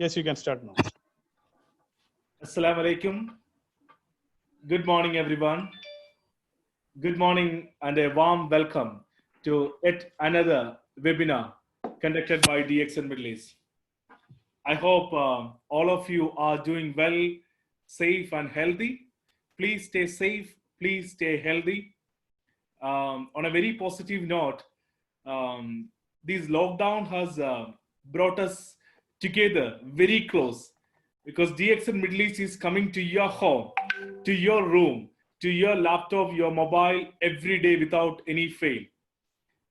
Yes, you can start now. Assalamu alaikum. Good morning, everyone. Good morning and a warm welcome to yet another webinar conducted by DXN Middle East. I hope all of you are doing well, safe and healthy. Please stay safe. Please stay healthy. On a very positive note, this lockdown has brought us together very close because DXN Middle East is coming to your home, to your room, to your laptop, your mobile every day without any fail.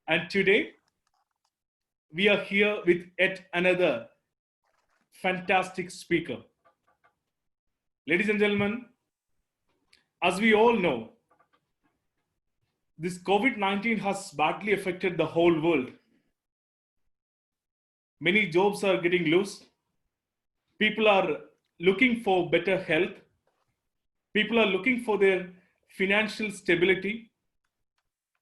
And today, we are here with yet another fantastic speaker. Ladies and gentlemen, as we all know, this COVID-19 has badly affected the whole world. Many jobs are getting lost. People are looking for better health. People are looking for their financial stability.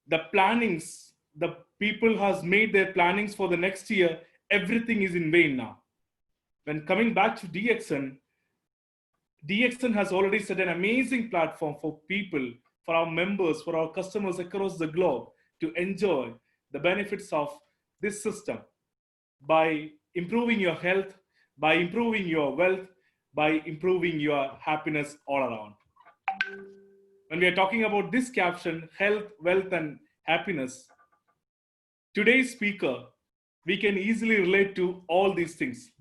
The plannings, the people has made their plannings for the next year, everything is in vain now. When coming back to DXN has already set an amazing platform for people, for our members, for our customers across the globe to enjoy the benefits of this system by improving your health, by improving your wealth, by improving your happiness all around. When we are talking about this caption, health, wealth, and happiness, today's speaker, we can easily relate to all these things.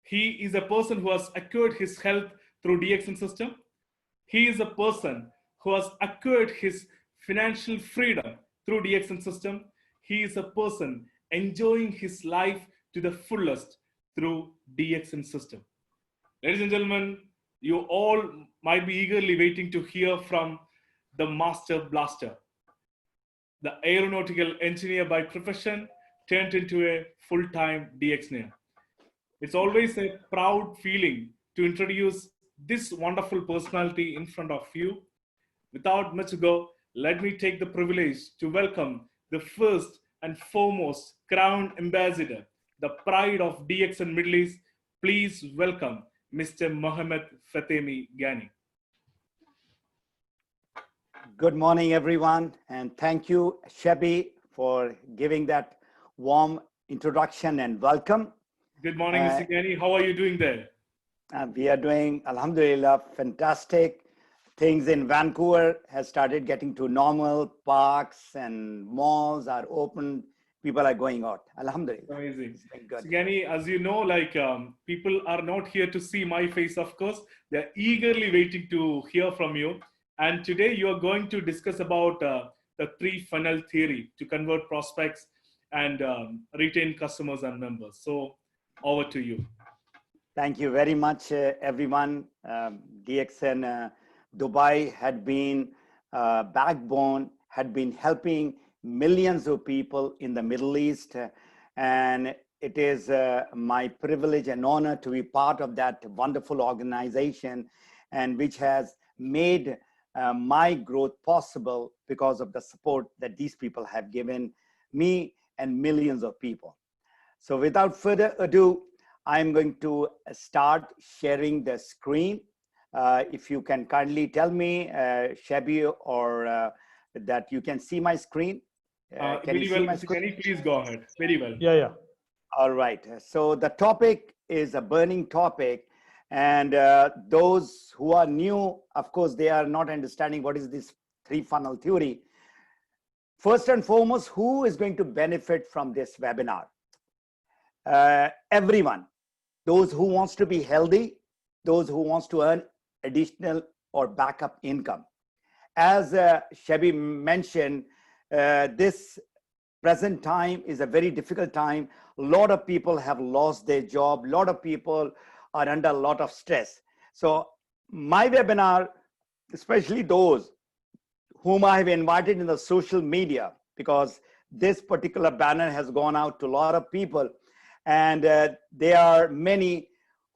He is a person who has acquired his health through DXN system. He is a person who has acquired his financial freedom through DXN system. He is a person enjoying his life to the fullest through DXN system. Ladies and gentlemen, you all might be eagerly waiting to hear from the master blaster, the aeronautical engineer by profession turned into a full-time DXNer. It's always a proud feeling to introduce this wonderful personality in front of you. Without much ado, let me take the privilege to welcome the first and foremost crown ambassador, the pride of DXN Middle East. Please welcome Mr. Mohamme FATEMI GHANI. Good morning, everyone, and thank you, Shabi, for giving that warm introduction and welcome. Good morning, Mr. GHANI. How are you doing there? We are doing, alhamdulillah, fantastic. Things in Vancouver has started getting to normal. Parks and malls are open. People are going out. Alhamdulillah. Amazing. Good. So, GHANI, as you know, people are not here to see my face, of course. They're eagerly waiting to hear from you. And today you are going to discuss about the 3 funnel theory to convert prospects and retain customers and members. So over to you. Thank you very much, everyone. DXN Dubai had been backbone, had been helping millions of people in the Middle East. And it is my privilege and honor to be part of that wonderful organization, and which has made my growth possible because of the support that these people have given me and millions of people. So without further ado, I'm going to start sharing the screen. If you can kindly tell me, Shabi, or that you can see my screen. Can you see my screen? Can you please go ahead? Very well. Yeah. All right. So the topic is a burning topic. And those who are new, of course, they are not understanding what is this 3 funnel theory. First and foremost, who is going to benefit from this webinar? Everyone. Those who wants to be healthy, those who wants to earn additional or backup income. As Shabi mentioned, this present time is a very difficult time. A lot of people have lost their job. A lot of people are under a lot of stress. So my webinar, especially those whom I have invited in the social media, because this particular banner has gone out to a lot of people, and there are many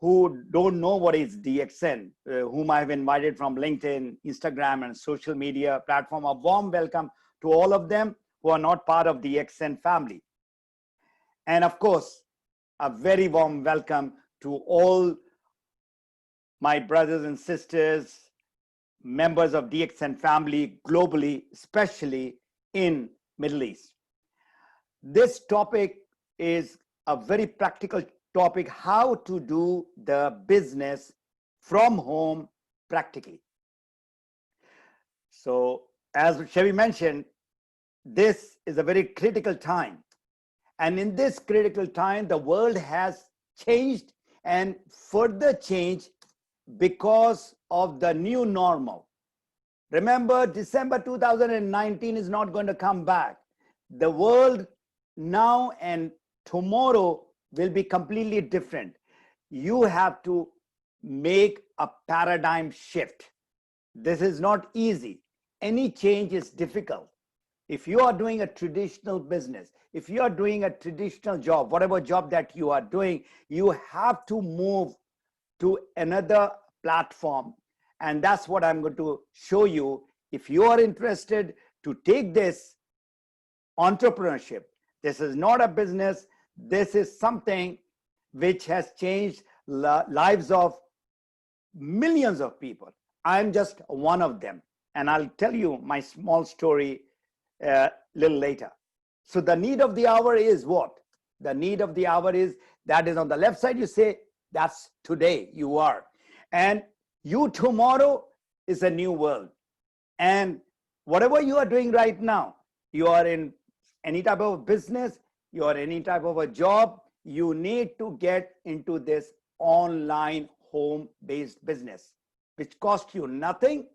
who don't know what is DXN, whom I have invited from LinkedIn, Instagram, and social media platform. A warm welcome to all of them who are not part of the DXN family. And of course, a very warm welcome to all my brothers and sisters, members of DXN family globally, especially in Middle East. This topic is a very practical topic, how to do the business from home practically. So as Chevy mentioned, this is a very critical time. And in this critical time, the world has changed and further changed because of the new normal. Remember, December 2019 is not going to come back. The world now and tomorrow will be completely different. You have to make a paradigm shift. This is not easy. Any change is difficult. If you are doing a traditional business, if you are doing a traditional job, whatever job that you are doing, you have to move to another platform. And that's what I'm going to show you. If you are interested to take this entrepreneurship, this is not a business, this is something which has changed lives of millions of people. I'm just one of them. And I'll tell you my small story a little later. So the need of the hour is what? The need of the hour is, that is on the left side, you say, that's today you are. And you tomorrow is a new world. And whatever you are doing right now, you are in any type of business, you are any type of a job, you need to get into this online home-based business, which costs you nothing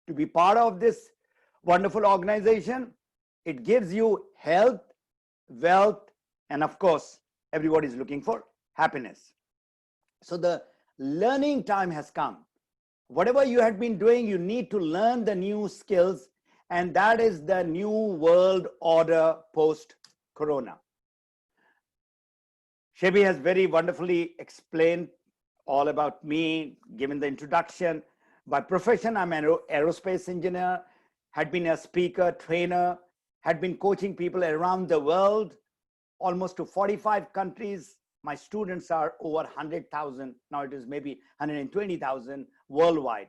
to be part of this wonderful organization. It gives you health, wealth, and of course, everybody is looking for happiness. So the learning time has come. Whatever you had been doing, you need to learn the new skills, and that is the new world order post-corona. Chevy has very wonderfully explained all about me, given the introduction. By profession, I'm an aerospace engineer, had been a speaker, trainer, had been coaching people around the world, almost to 45 countries. My students are over 100,000. Now it is maybe 120,000 worldwide.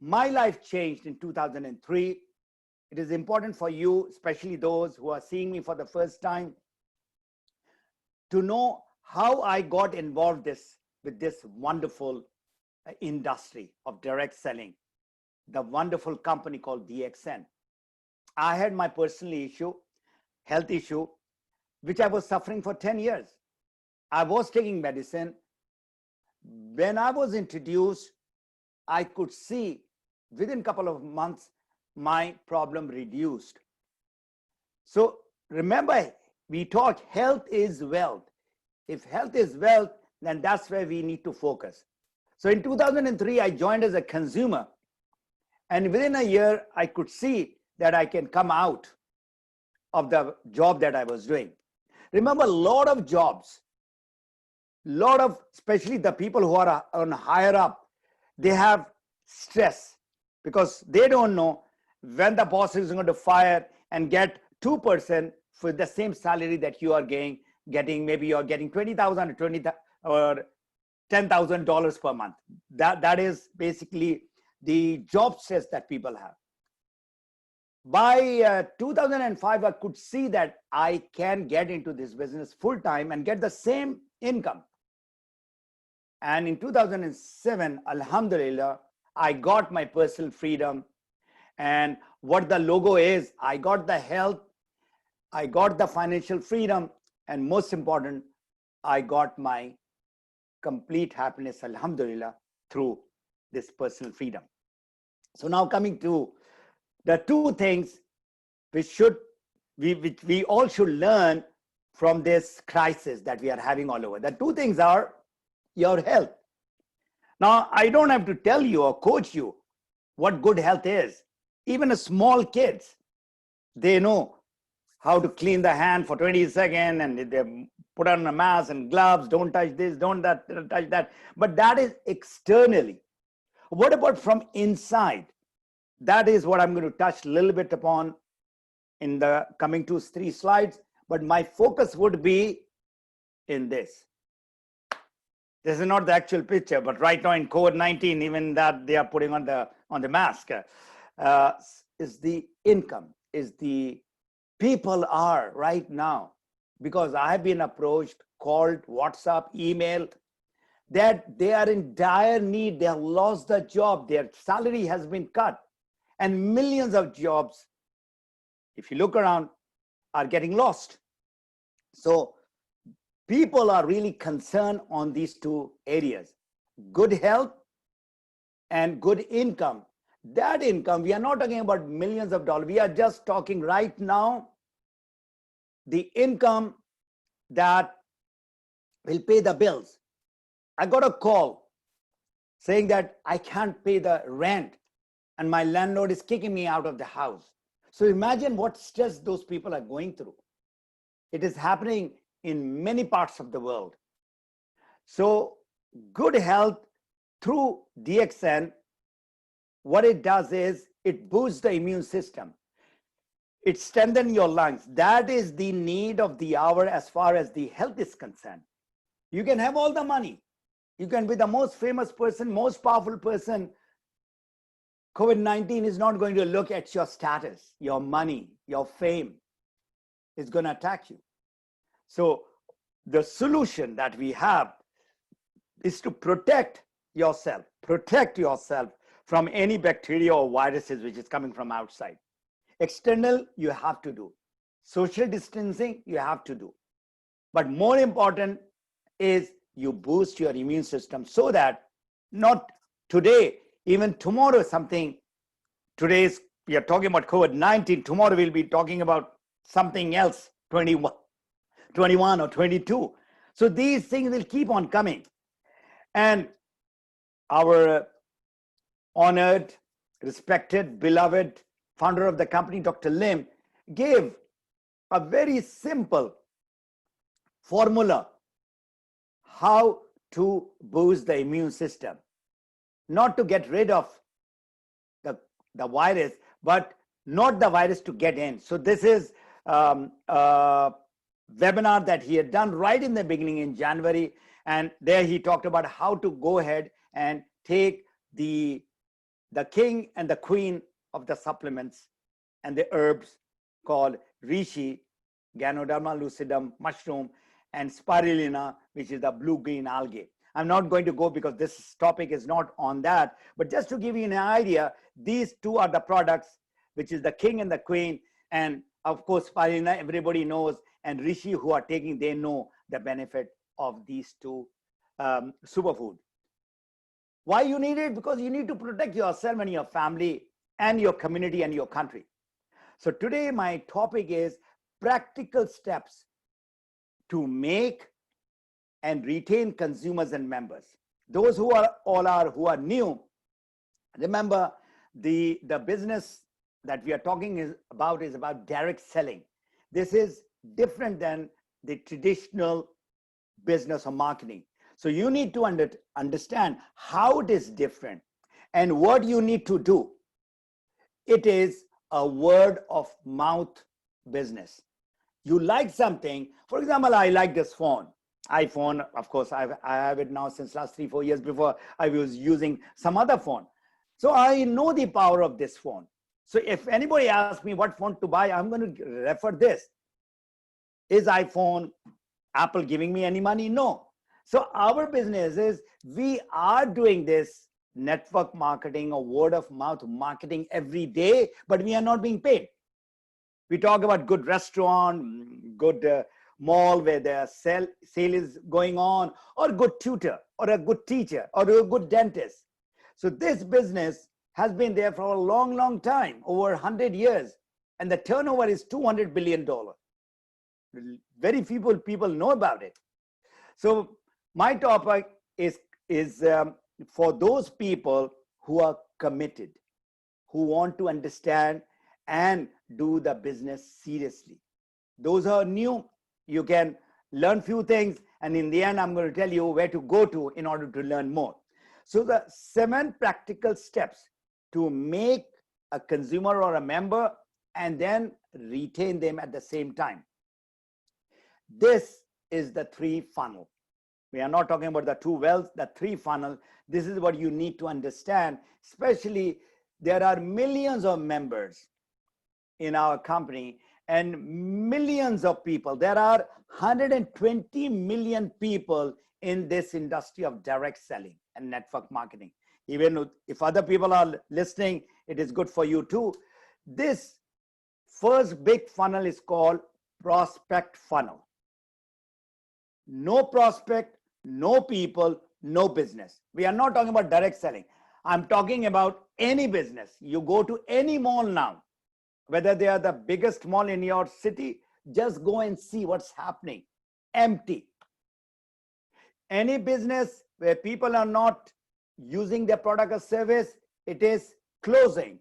My life changed in 2003. It is important for you, especially those who are seeing me for the first time, to know how I got involved with this wonderful industry of direct selling, the wonderful company called DXN. I had my personal issue, health issue, which I was suffering for 10 years. I was taking medicine. When I was introduced, I could see within a couple of months, my problem reduced. So remember, we talk health is wealth. If health is wealth, then that's where we need to focus. So in 2003, I joined as a consumer. And within a year, I could see that I can come out of the job that I was doing. Remember, a lot of jobs, especially the people who are on higher up, they have stress because they don't know when the boss is going to fire and get 2% for the same salary that you are getting. Maybe you're getting $20,000 or $10,000 per month. That is basically the job stress that people have. By 2005, I could see that I can get into this business full time and get the same income. And in 2007, Alhamdulillah, I got my personal freedom. And what the logo is, I got the health, I got the financial freedom, and most important, I got my complete happiness, Alhamdulillah, through this personal freedom. So now coming to the two things which we all should learn from this crisis that we are having all over. The two things are your health. Now, I don't have to tell you or coach you what good health is. Even a small kids, they know how to clean the hand for 20 seconds and they put on a mask and gloves, don't touch this, don't touch that. But that is externally. What about from inside? That is what I'm going to touch a little bit upon in the coming 2-3 slides. But my focus would be in this. This is not the actual picture, but right now in COVID-19, even that they are putting on the mask, is the income, is the people are right now, because I have been approached, called, WhatsApp, email, that they are in dire need. They have lost their job. Their salary has been cut, and millions of jobs, if you look around, are getting lost. So people are really concerned on these two areas: good health and good income. That income, we are not talking about millions of dollars. We are just talking right now the income that will pay the bills. I got a call saying that I can't pay the rent and my landlord is kicking me out of the house. So imagine what stress those people are going through. It is happening in many parts of the world. So good health through DXN, what it does is it boosts the immune system. It strengthens your lungs. That is the need of the hour as far as the health is concerned. You can have all the money. You can be the most famous person, most powerful person. COVID-19 is not going to look at your status, your money, your fame. It's going to attack you. So the solution that we have is to protect yourself from any bacteria or viruses which is coming from outside. External, you have to do. Social distancing, you have to do. But more important is you boost your immune system so that not today, even tomorrow something, we are talking about COVID-19, tomorrow we'll be talking about something else, 21 or 22. So these things will keep on coming. And our honored, respected, beloved founder of the company, Dr. Lim, gave a very simple formula how to boost the immune system. Not to get rid of the virus, but not the virus to get in. So this is a webinar that he had done right in the beginning in January. And there he talked about how to go ahead and take the king and the queen of the supplements and the herbs called reishi, Ganoderma lucidum mushroom, and spirulina, which is the blue-green algae. I'm not going to go because this topic is not on that, but just to give you an idea, these two are the products, which is the king and the queen. And of course, spirulina, everybody knows, and reishi, who are taking, they know the benefit of these two superfood. Why you need it? Because you need to protect yourself and your family and your community and your country. So today my topic is practical steps to make and retain consumers and members. Those who are new, remember the business that we are talking is about direct selling. This is different than the traditional business or marketing. So you need to understand how it is different and what you need to do. It is a word of mouth business. You like something, for example, I like this phone, iPhone. Of course, I have it now since last 3-4 years. Before I was using some other phone. So I know the power of this phone. So if anybody asks me what phone to buy, I'm going to refer this. Is iPhone, Apple giving me any money? No. So our business is, we are doing this network marketing or word of mouth marketing every day, but we are not being paid. We talk about good restaurant, good mall where the sale is going on, or good tutor, or a good teacher, or a good dentist. So this business has been there for a long, long time, over 100 years, and the turnover is $200 billion. Very few people know about it. So my topic is for those people who are committed, who want to understand and do the business seriously. Those who are new, you can learn few things, and in the end, I'm going to tell you where to go to in order to learn more. So the 7 practical steps to make a consumer or a member and then retain them at the same time. This is the 3 funnel. We are not talking about the two wells, the three funnel. This is what you need to understand, especially there are millions of members in our company and millions of people. There are 120 million people in this industry of direct selling and network marketing. Even if other people are listening, it is good for you too. This first big funnel is called prospect funnel. No prospect, no people, no business. We are not talking about direct selling. I'm talking about any business. You go to any mall now, whether they are the biggest mall in your city, just go and see what's happening. Empty. Any business where people are not using their product or service, it is closing.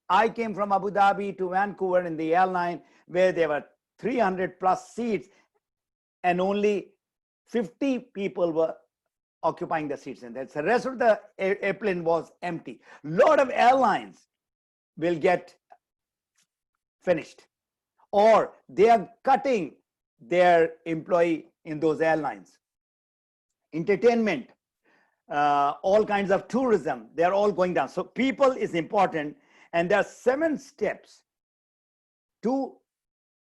I came from Abu Dhabi to Vancouver in the airline where there were 300 plus seats and only 50 people were occupying the seats. And the rest of the airplane was empty. A lot of airlines will get finished, or they are cutting their employee in those airlines. Entertainment, all kinds of tourism, they're all going down. So people is important, and there are 7 steps to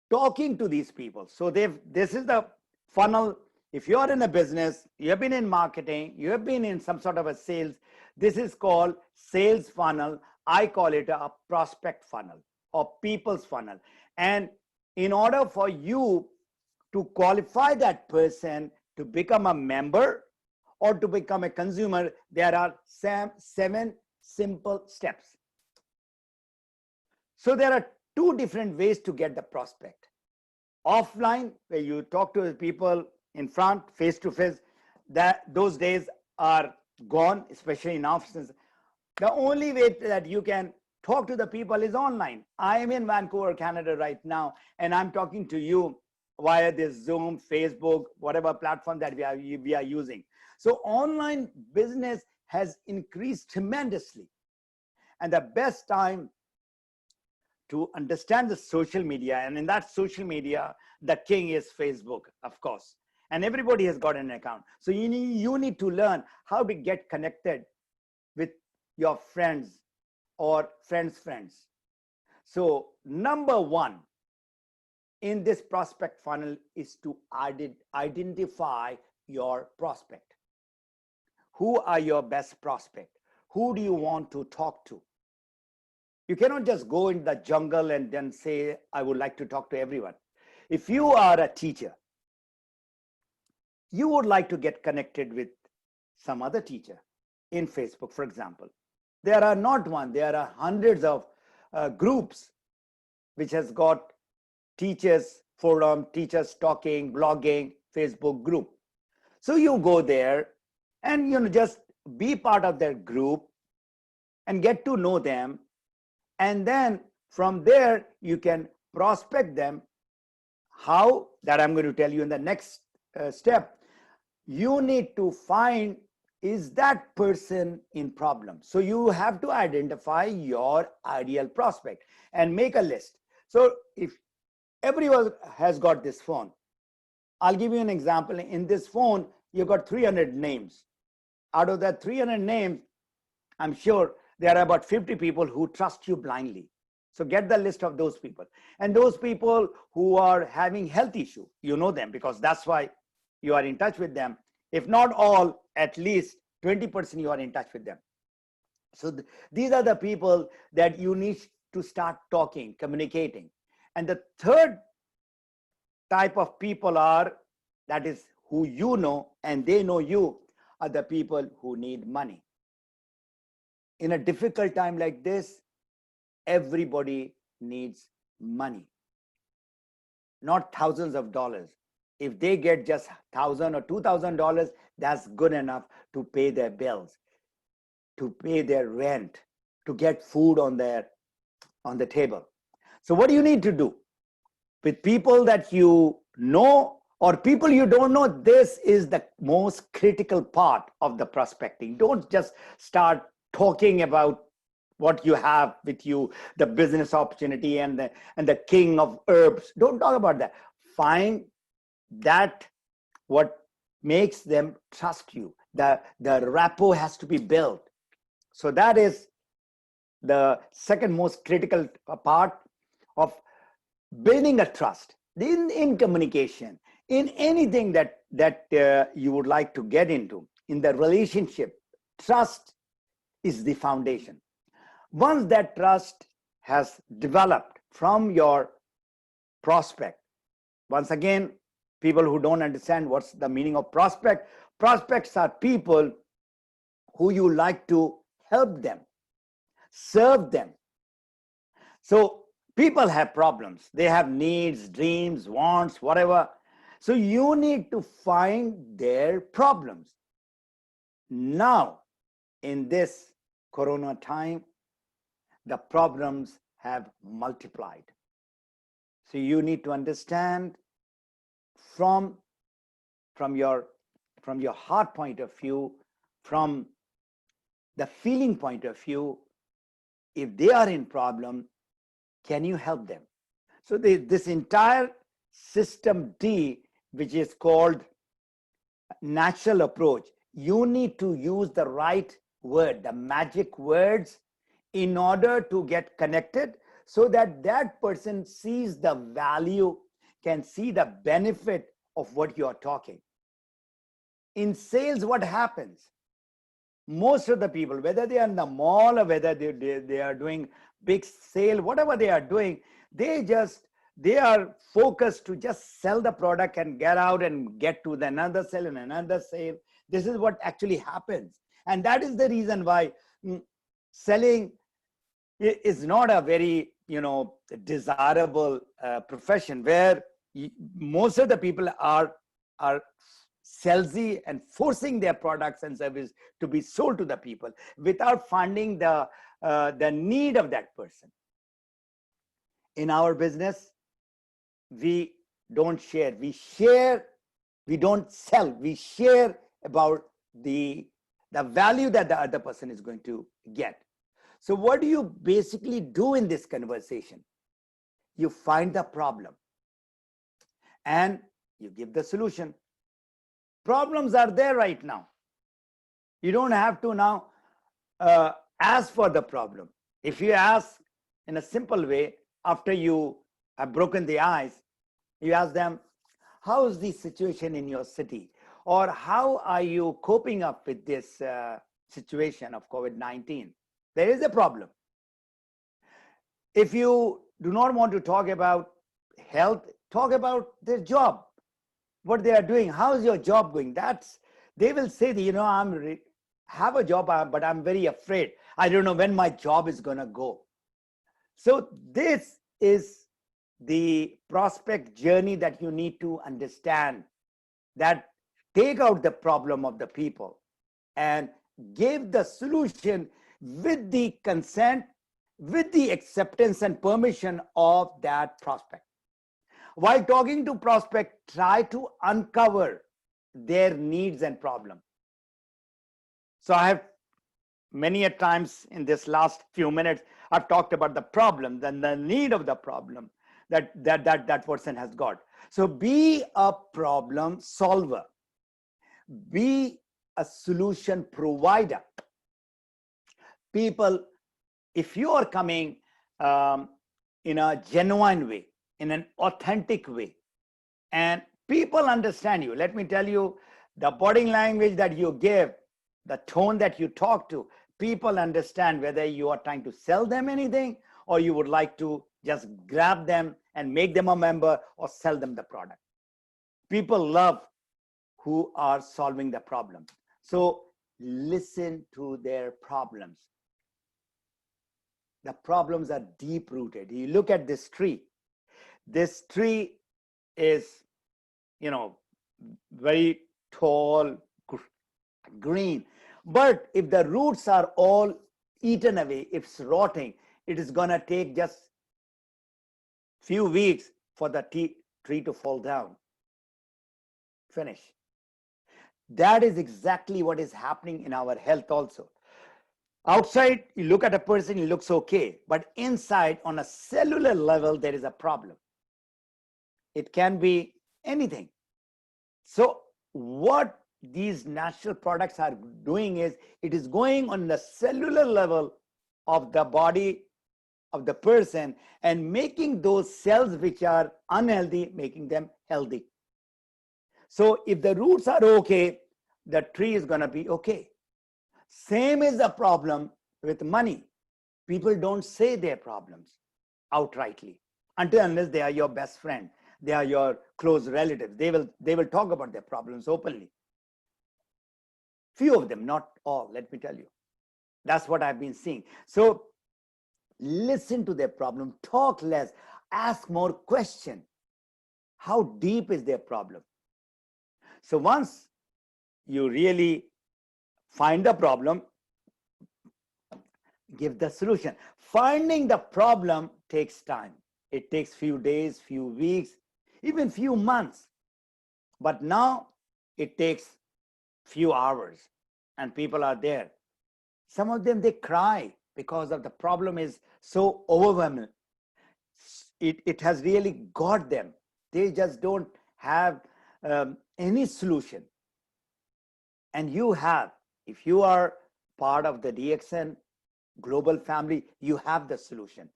talking to these people. So this is the funnel. If you're in a business, you have been in marketing, you have been in some sort of a sales, this is called sales funnel. I call it a prospect funnel or people's funnel. And in order for you to qualify that person to become a member or to become a consumer, there are 7 simple steps. So there are 2 different ways to get the prospect. Offline, where you talk to the people in front, face to face, those days are gone, especially in offices. The only way that you can talk to the people is online. I am in Vancouver, Canada right now, and I'm talking to you via this Zoom, Facebook, whatever platform that we are using. So online business has increased tremendously. And the best time to understand the social media, and in that social media, the king is Facebook, of course. And everybody has got an account. So you need to learn how to get connected with your friends or friends' friends. So number 1 in this prospect funnel is to identify your prospect. Who are your best prospect? Who do you want to talk to? You cannot just go in the jungle and then say, I would like to talk to everyone. If you are a teacher, you would like to get connected with some other teacher in Facebook, for example. There are not one, there are hundreds of groups which has got teachers forum, teachers talking, blogging, Facebook group. So you go there and just be part of their group and get to know them. And then from there, you can prospect them. How? That I'm going to tell you in the next step. You need to find, is that person in problem? So you have to identify your ideal prospect and make a list. So if everyone has got this phone, I'll give you an example. In this phone, you've got 300 names. Out of that 300 names, I'm sure there are about 50 people who trust you blindly. So get the list of those people. And those people who are having health issue, you know them because that's why you are in touch with them. If not all, at least 20% you are in touch with them. So these are the people that you need to start talking, communicating. And the third type of people are, that is who you know and they know you, are the people who need money. In a difficult time like this, everybody needs money, not thousands of dollars. If they get just $1,000 or $2,000, that's good enough to pay their bills, to pay their rent, to get food on the table. So what do you need to do? With people that you know or people you don't know, this is the most critical part of the prospecting. Don't just start talking about what you have with you, the business opportunity and the king of herbs. Don't talk about that. Find that what makes them trust you. The rapport has to be built. So that is the second most critical part of building a trust in communication, in anything that you would like to get into. In the relationship, trust is the foundation. Once that trust has developed from your prospect, once again, people who don't understand what's the meaning of prospect, prospects are people who you like to help them, serve them. So people have problems. They have needs, dreams, wants, whatever. So you need to find their problems. Now, in this Corona time, the problems have multiplied. So you need to understand from your heart point of view, from the feeling point of view, if they are in problem, can you help them? So this entire system D, which is called natural approach, you need to use the right word, the magic words, in order to get connected, so that that person sees the value, can see the benefit of what you are talking. In sales, what happens? Most of the people, whether they are in the mall or whether they are doing big sale, whatever they are doing, they are focused to just sell the product and get out and get to another sale and another sale. This is what actually happens. And that is the reason why selling is not a very, desirable profession, where most of the people are salesy and forcing their products and service to be sold to the people without finding the need of that person. In our business, we don't share. We don't sell. We share about the value that the other person is going to get. So what do you basically do in this conversation? You find the problem and you give the solution. Problems are there right now. You don't have to now ask for the problem. If you ask in a simple way, after you have broken the ice, you ask them, how is the situation in your city? Or how are you coping up with this situation of COVID-19? There is a problem. If you do not want to talk about health, talk about their job, what they are doing. How is your job going? They will say, I have a job, but I'm very afraid. I don't know when my job is going to go. So this is the prospect journey that you need to understand, that take out the problem of the people and give the solution with the consent, with the acceptance and permission of that prospect. While talking to prospect, try to uncover their needs and problems. So I have many a times in this last few minutes, I've talked about the problem and the need of the problem that person has got. So be a problem solver. Be a solution provider. People, if you are coming in a genuine way, in an authentic way, and people understand you, let me tell you, the body language that you give, the tone that you talk to, people understand whether you are trying to sell them anything or you would like to just grab them and make them a member or sell them the product. People love who are solving the problem. So listen to their problems. The problems are deep rooted. You look at this tree. This tree is, very tall, green. But if the roots are all eaten away, if it's rotting, it is going to take just few weeks for the tree to fall down. Finish. That is exactly what is happening in our health also. Outside, you look at a person, he looks okay. But inside, on a cellular level, there is a problem. It can be anything. So what these natural products are doing is it is going on the cellular level of the body of the person and making those cells which are unhealthy, making them healthy. So if the roots are okay, the tree is going to be okay. Same is the problem with money. People don't say their problems outrightly until unless they are your best friend, they are your close relatives. They will talk about their problems openly. Few of them, not all, let me tell you. That's what I've been seeing. So listen to their problem, talk less, ask more questions. How deep is their problem? So once you really find the problem, give the solution. Finding the problem takes time. It takes few days, few weeks, even few months. But now it takes few hours and people are there. Some of them, they cry because of the problem is so overwhelming. It has really got them. They just don't have any solution. And you have, if you are part of the DXN global family, you have the solution.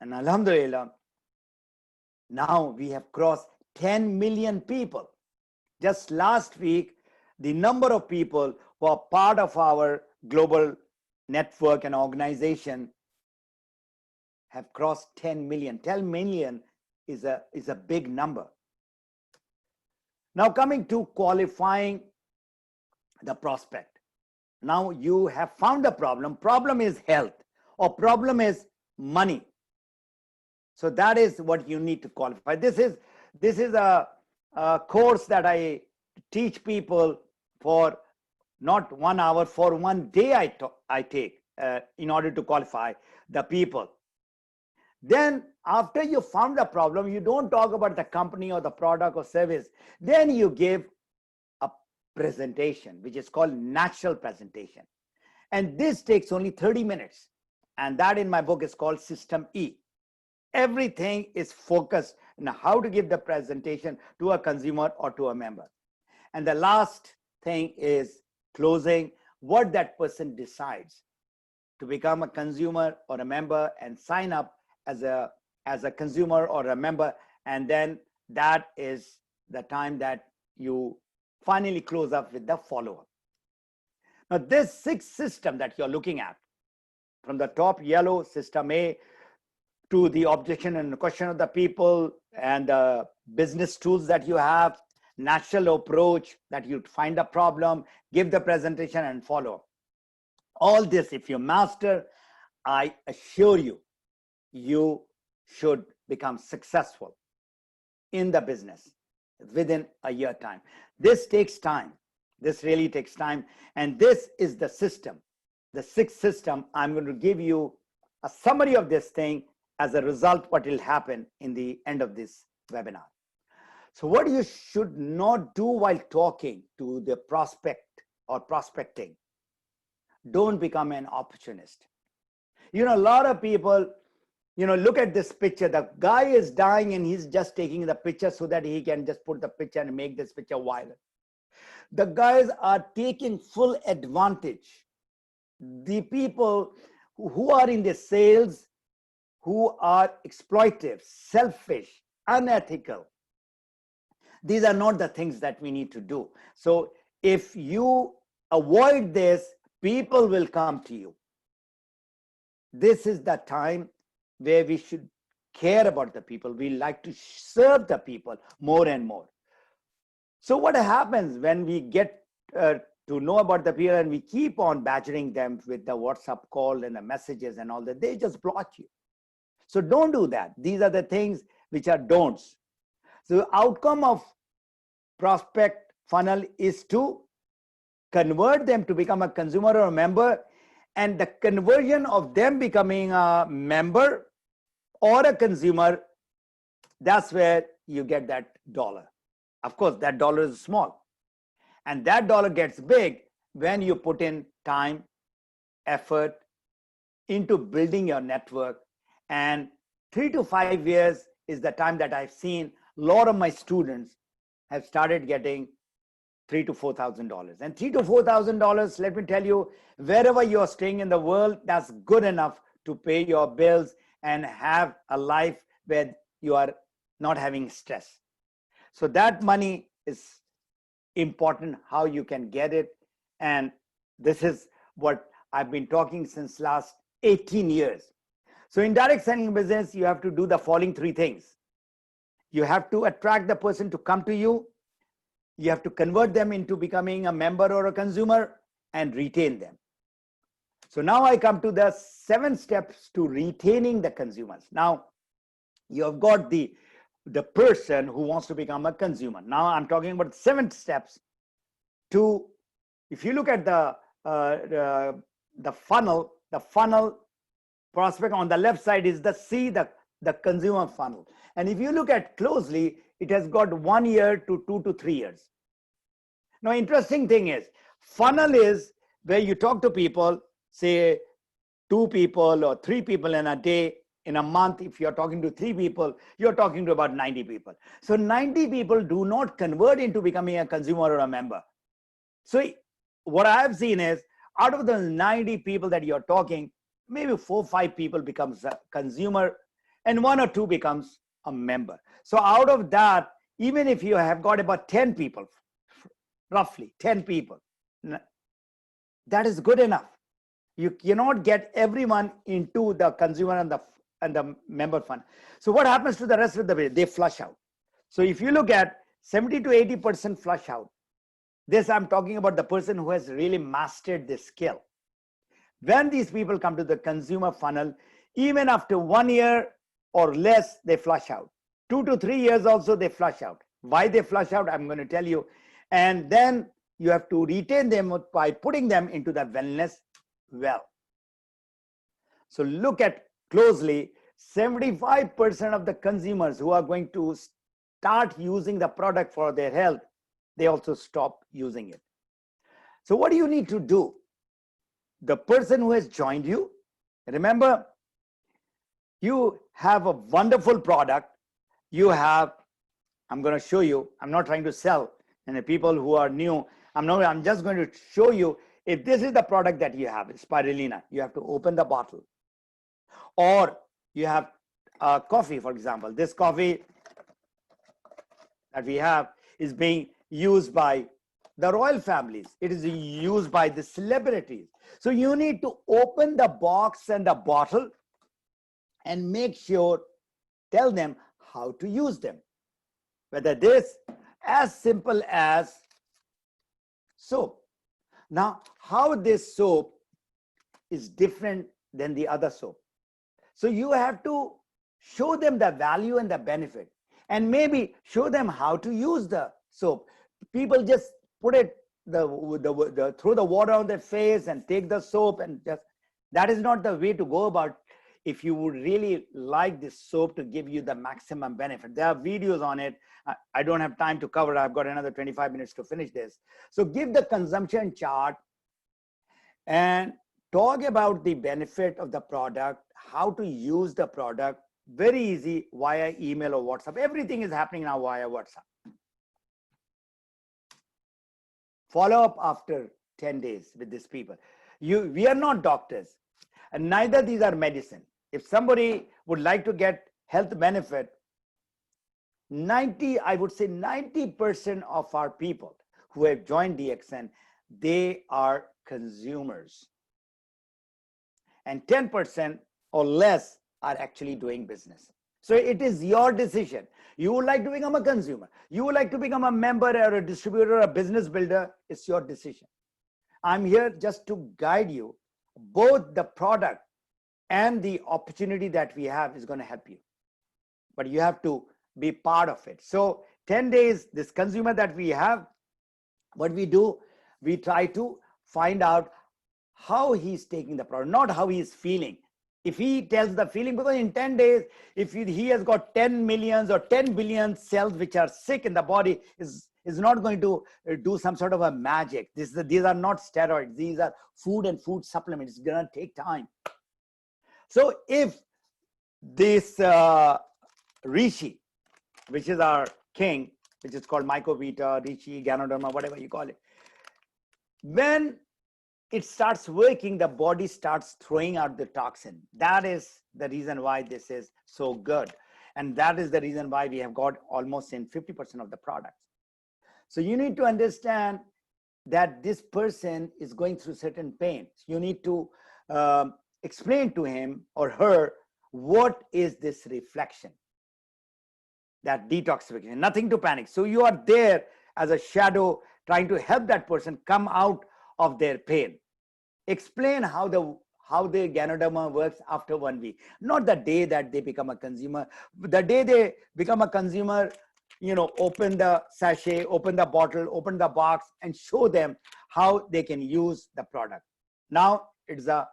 And Alhamdulillah, now we have crossed 10 million people. Just last week, the number of people who are part of our global network and organization have crossed 10 million. 10 million is a big number. Now coming to qualifying the prospect. Now you have found the problem. Problem is health or problem is money. So that is what you need to qualify. This is a course that I teach people for not 1 hour, for 1 day I take in order to qualify the people. Then after you found the problem, you don't talk about the company or the product or service. Then you give a presentation, which is called natural presentation. And this takes only 30 minutes. And that in my book is called System E. Everything is focused on how to give the presentation to a consumer or to a member. And the last thing is closing, what that person decides to become a consumer or a member and sign up as a consumer or a member. And then that is the time that you finally close up with the follow-up. Now this 6 system that you're looking at, from the top yellow, System A, to the objection and question of the people and the business tools that you have, natural approach that you find a problem, give the presentation and follow. All this, if you master, I assure you, you should become successful in the business within a year time. This takes time. This really takes time. And this is the system, the 6 system. I'm going to give you a summary of this thing. As a result, what will happen in the end of this webinar. So what you should not do while talking to the prospect or prospecting, don't become an opportunist. You know, a lot of people, you know, look at this picture. The guy is dying and he's just taking the picture so that he can just put the picture and make this picture viral. The guys are taking full advantage. The people who are in the sales, who are exploitive, selfish, unethical. These are not the things that we need to do. So if you avoid this, people will come to you. This is the time where we should care about the people. We like to serve the people more and more. So what happens when we get to know about the people and we keep on badgering them with the WhatsApp call and the messages and all that, they just block you. So don't do that. These are the things which are don'ts. So the outcome of prospect funnel is to convert them to become a consumer or a member, and the conversion of them becoming a member or a consumer, that's where you get that dollar. Of course, that dollar is small. And that dollar gets big when you put in time, effort into building your network. And 3 to 5 years is the time that I've seen a lot of my students have started getting $3,000 to $4,000. And $3,000 to $4,000, let me tell you, wherever you're staying in the world, that's good enough to pay your bills and have a life where you are not having stress. So that money is important, how you can get it. And this is what I've been talking since last 18 years. So in direct selling business, you have to do the following three things. You have to attract the person to come to you. You have to convert them into becoming a member or a consumer and retain them. So now I come to the 7 steps to retaining the consumers. Now you have got the person who wants to become a consumer. Now I'm talking about 7 steps to, if you look at the funnel prospect on the left side is the consumer funnel. And if you look at closely, it has got 1 year to 2 to 3 years. Now, interesting thing is, funnel is where you talk to people, say 2 people or 3 people in a day. In a month, if you're talking to 3 people, you're talking to about 90 people. So 90 people do not convert into becoming a consumer or a member. So what I've seen is, out of the 90 people that you're talking, maybe 4 or 5 people becomes a consumer and 1 or 2 becomes a member. So out of that, even if you have got about 10 people, roughly 10 people, that is good enough. You cannot get everyone into the consumer and the member fund. So what happens to the rest of the way? They flush out. So if you look at 70 to 80% flush out, this I'm talking about the person who has really mastered this skill. When these people come to the consumer funnel, even after 1 year or less, they flush out. 2 to 3 years also they flush out. Why they flush out, I'm going to tell you. And then you have to retain them by putting them into the wellness well. So look at closely, 75% of the consumers who are going to start using the product for their health, they also stop using it. So what do you need to do? The person who has joined you, remember, you have a wonderful product. You have, I'm going to show you, I'm not trying to sell, and the people who are new, I'm just going to show you, if this is the product that you have, spirulina, you have to open the bottle. Or you have coffee, for example. This coffee that we have is being used by the royal families. It is used by the celebrities. So you need to open the box and the bottle and make sure, tell them how to use them. Whether this, as simple as soap. Now, how this soap is different than the other soap. So you have to show them the value and the benefit, and maybe show them how to use the soap. People just put it, throw the water on their face and take the soap, and just, that is not the way to go about. If you would really like this soap to give you the maximum benefit, there are videos on it. I don't have time to cover it. I've got another 25 minutes to finish this. So give the consumption chart and talk about the benefit of the product, how to use the product. Very easy, via email or WhatsApp. Everything is happening now via WhatsApp. Follow up after 10 days with these people. We are not doctors, and neither these are medicine. If somebody would like to get health benefit, I would say 90% of our people who have joined DXN, they are consumers. And 10% or less are actually doing business. So it is your decision. You would like to become a consumer. You would like to become a member or a distributor or a business builder. It's your decision. I'm here just to guide you. Both the product and the opportunity that we have is going to help you. But you have to be part of it. So 10 days, this consumer that we have, what we do, we try to find out how he's taking the product, not how he's feeling. If he tells the feeling, because in 10 days, if he has got 10 millions or 10 billion cells which are sick in the body, is not going to do some sort of a magic. These are not steroids. These are food and food supplements. It's going to take time. So if this Rishi, which is our king, which is called Mycovita, Ricci, Ganoderma, whatever you call it. When it starts working, the body starts throwing out the toxin. That is the reason why this is so good. And that is the reason why we have got almost in 50% of the products. So you need to understand that this person is going through certain pain. You need to explain to him or her what is this reflection, that detoxification, nothing to panic. So you are there as a shadow trying to help that person come out of their pain. Explain how the Ganoderma works after 1 week, not the day that they become a consumer. The day they become a consumer, open the sachet, open the bottle, open the box, and show them how they can use the product. Now it's a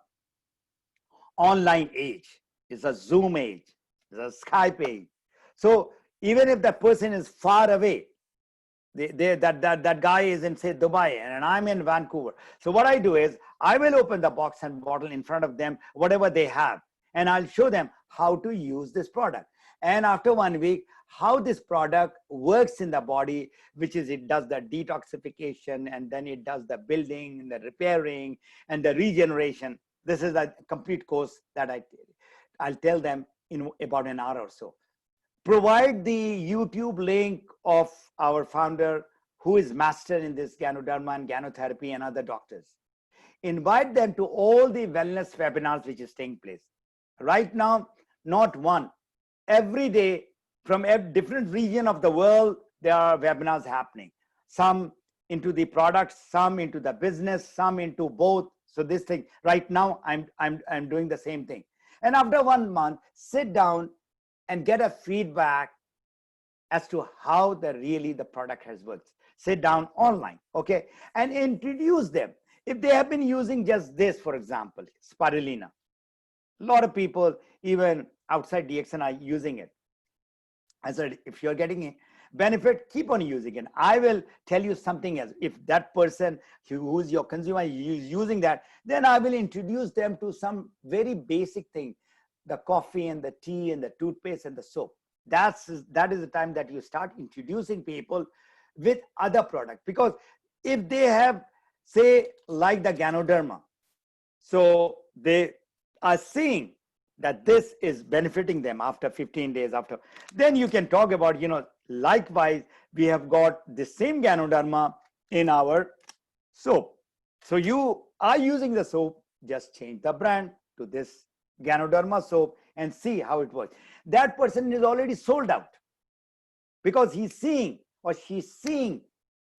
online age, it's a Zoom age, it's a Skype age. So even if the person is far away, that guy is in, say, Dubai, and I'm in Vancouver. So what I do is I will open the box and bottle in front of them, whatever they have, and I'll show them how to use this product. And after 1 week, how this product works in the body, which is it does the detoxification, and then it does the building and the repairing and the regeneration. This is a complete course that I'll tell them in about an hour or so. Provide the YouTube link of our founder who is master in this Ganoderma and Ganotherapy and other doctors. Invite them to all the wellness webinars which is taking place. Right now, not one. Every day from a different region of the world, there are webinars happening. Some into the products, some into the business, some into both. So this thing, right now, I'm doing the same thing. And after 1 month, sit down and get a feedback as to how the product has worked. Sit down online, okay? And introduce them. If they have been using just this, for example, spirulina, a lot of people, even outside DXN, are using it. I said, if you're getting a benefit, keep on using it. I will tell you something else. If that person who's your consumer is using that, then I will introduce them to some very basic thing, the coffee and the tea and the toothpaste and the soap. That is the time that you start introducing people with other products. Because if they have, say, like the Ganoderma, so they are seeing that this is benefiting them after 15 days after, then you can talk about, likewise, we have got the same Ganoderma in our soap. So you are using the soap, just change the brand to this Ganoderma soap and see how it works. That person is already sold out because he's seeing or she's seeing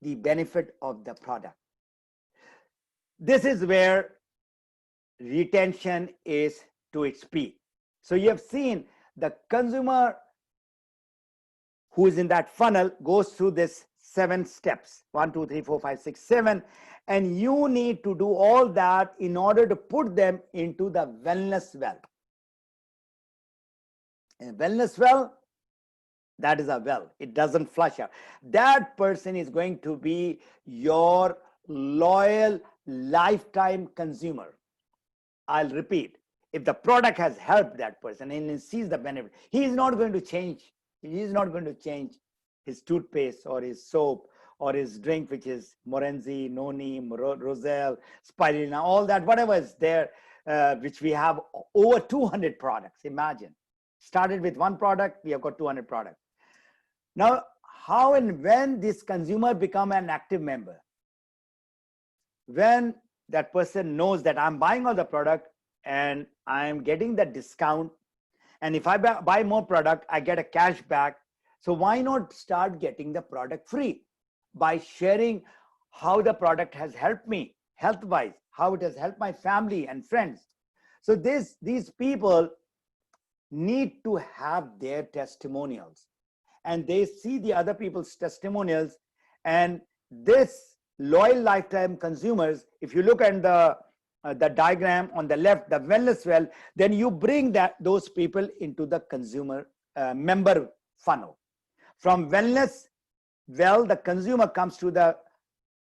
the benefit of the product. This is where retention is to its peak. So you have seen the consumer who is in that funnel goes through this 7 steps, 1, 2, 3, 4, 5, 6, 7, and you need to do all that in order to put them into the wellness well. And wellness well, that is a well. It doesn't flush out. That person is going to be your loyal lifetime consumer. I'll repeat. If the product has helped that person and he sees the benefit, he is not going to change. He is not going to change his toothpaste or his soap or his drink, which is Morenzi, Noni, Roselle, Spirulina, all that, whatever is there, which we have over 200 products. Imagine. Started with 1 product, we have got 200 products. Now, how and when this consumer become an active member? When that person knows that I'm buying all the product and I'm getting the discount, and if I buy more product, I get a cash back. So why not start getting the product free by sharing how the product has helped me health-wise, how it has helped my family and friends. So these people need to have their testimonials, and they see the other people's testimonials, and this loyal lifetime consumers, if you look at the diagram on the left, the wellness well, then you bring those people into the consumer member funnel. From wellness well, the consumer comes to the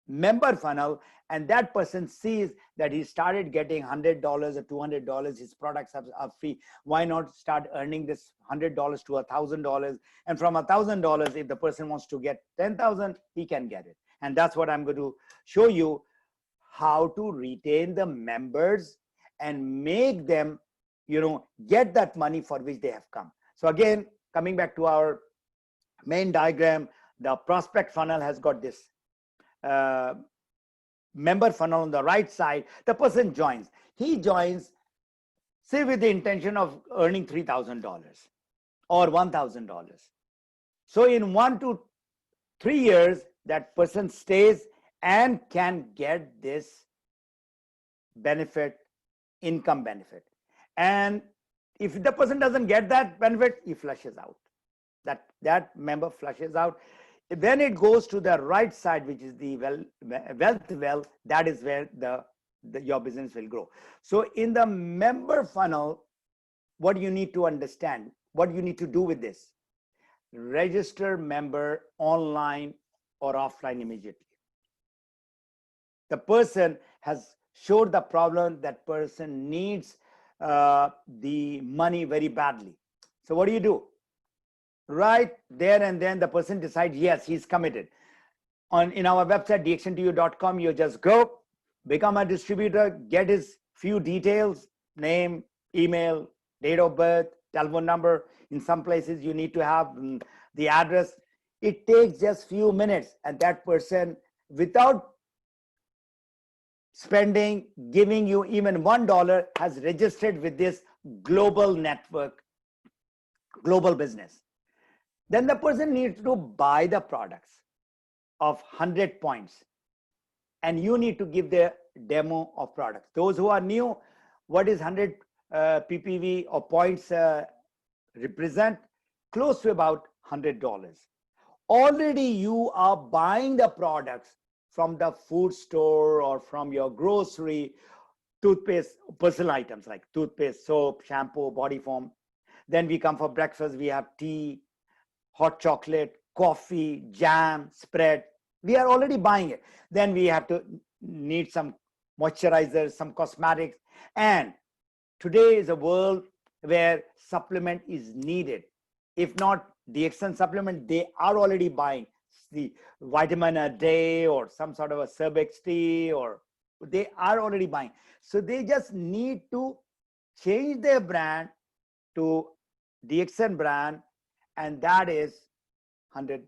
member funnel, and that person sees that he started getting $100 or $200, his products are free. Why not start earning this $100 to $1,000? And from $1,000, if the person wants to get 10,000, he can get it. And that's what I'm going to show you, how to retain the members and make them, get that money for which they have come. So again, coming back to our main diagram, the prospect funnel has got this member funnel on the right side. The person joins. He joins, say, with the intention of earning $3,000 or $1,000. So in 1 to 3 years, that person stays and can get this benefit, income benefit. And if the person doesn't get that benefit, he flushes out. That member flushes out. Then it goes to the right side, which is the wealth well. That is where your business will grow. So in the member funnel, what you need to understand, what you need to do with this: register member online or offline immediately. The person has showed the problem, that person needs the money very badly. So what do? Right there and then the person decides, yes, he's committed. In our website, dxntu.com, you just go, become a distributor, get his few details, name, email, date of birth, telephone number. In some places, you need to have the address. It takes just few minutes, and that person, without giving you even $1, has registered with this global network, global business. Then the person needs to buy the products of 100 points, and you need to give the demo of products. Those who are new, what is 100 ppv or points represent? Close to about $100. Already you are buying the products from the food store or from your grocery, toothpaste, personal items like toothpaste, soap, shampoo, body foam. Then we come for breakfast, we have tea, hot chocolate, coffee, jam, spread. We are already buying it. Then we have to need some moisturizers, some cosmetics. And today is a world where supplement is needed. If not DXN supplement, they are already buying the vitamin a day or some sort of a Cerbex tea, or they are already buying. So they just need to change their brand to DXN brand, and that is $100.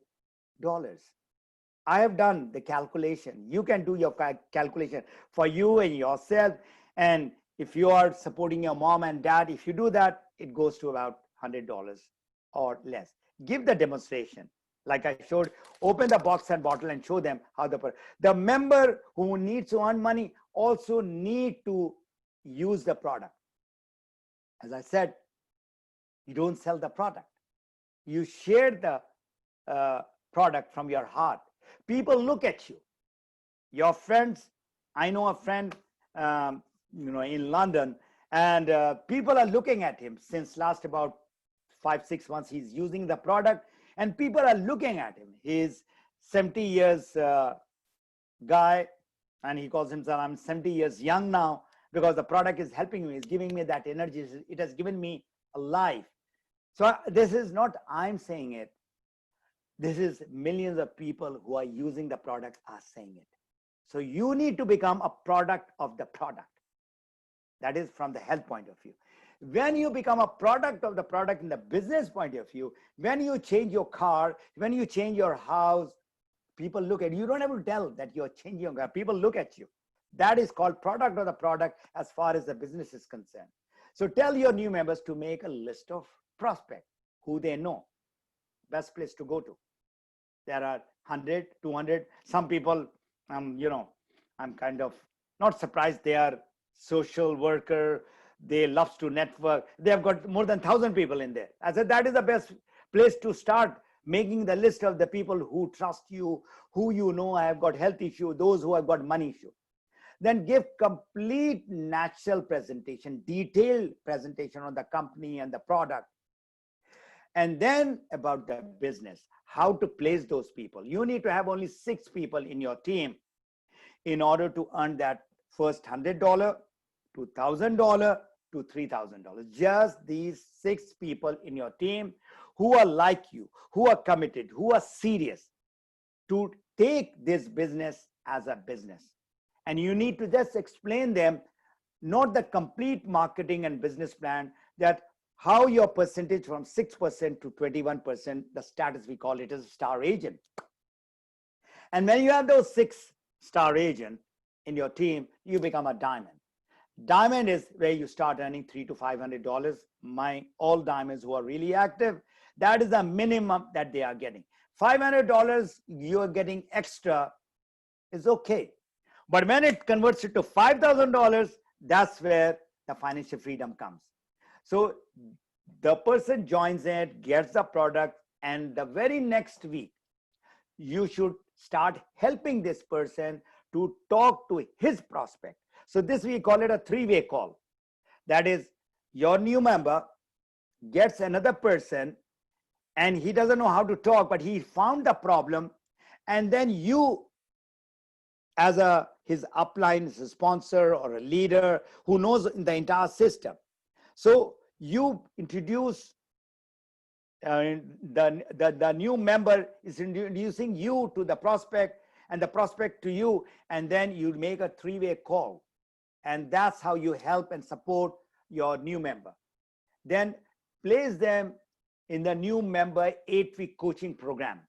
I have done the calculation. You can do your calculation for you and yourself. And if you are supporting your mom and dad, if you do that, it goes to about $100 or less. Give the demonstration. Like I showed, open the box and bottle and show them how the member who needs to earn money also need to use the product. As I said, you don't sell the product. You share the product from your heart. People look at you. Your friends, I know a friend in London, and people are looking at him since last about 5-6 months. He's using the product, and people are looking at him. He's 70 years guy, and he calls himself, I'm 70 years young now, because the product is helping me. It's giving me that energy. It has given me a life. So this is not I'm saying it. This is millions of people who are using the product are saying it. So you need to become a product of the product. That is from the health point of view. When you become a product of the product in the business point of view, when you change your car, when you change your house, people look at you. You don't have to tell that you're changing your car. People look at you. That is called product of the product as far as the business is concerned. So tell your new members to make a list of prospects who they know. Best place to go to. There are 100, 200. Some people, I'm kind of not surprised. They are social worker. They love to network. They have got more than 1,000 people in there. I said that is the best place to start making the list of the people who trust you, who you know have got health issue, those who have got money issue. Then give complete natural presentation, detailed presentation on the company and the product. And then about the business, how to place those people. You need to have only 6 people in your team in order to earn that first $100 to $1,000 to $3,000. Just these 6 people in your team who are like you, who are committed, who are serious to take this business as a business. And you need to just explain them, not the complete marketing and business plan, that how your percentage from 6% to 21%, the status we call it as a star agent. And when you have those 6 star agents in your team, you become a diamond. Diamond is where you start earning $300 to $500. All diamonds who are really active, that is the minimum that they are getting. $500 you are getting extra is okay. But when it converts it to $5,000, that's where the financial freedom comes. So the person joins it, gets the product, and the very next week, you should start helping this person to talk to his prospect. So this, we call it a 3-way call. That is, your new member gets another person and he doesn't know how to talk, but he found the problem. And then you, as his upline, his sponsor or a leader who knows in the entire system. So you introduce, the new member is introducing you to the prospect and the prospect to you, and then you make a 3-way call. And that's how you help and support your new member. Then place them in the new member 8-week coaching program.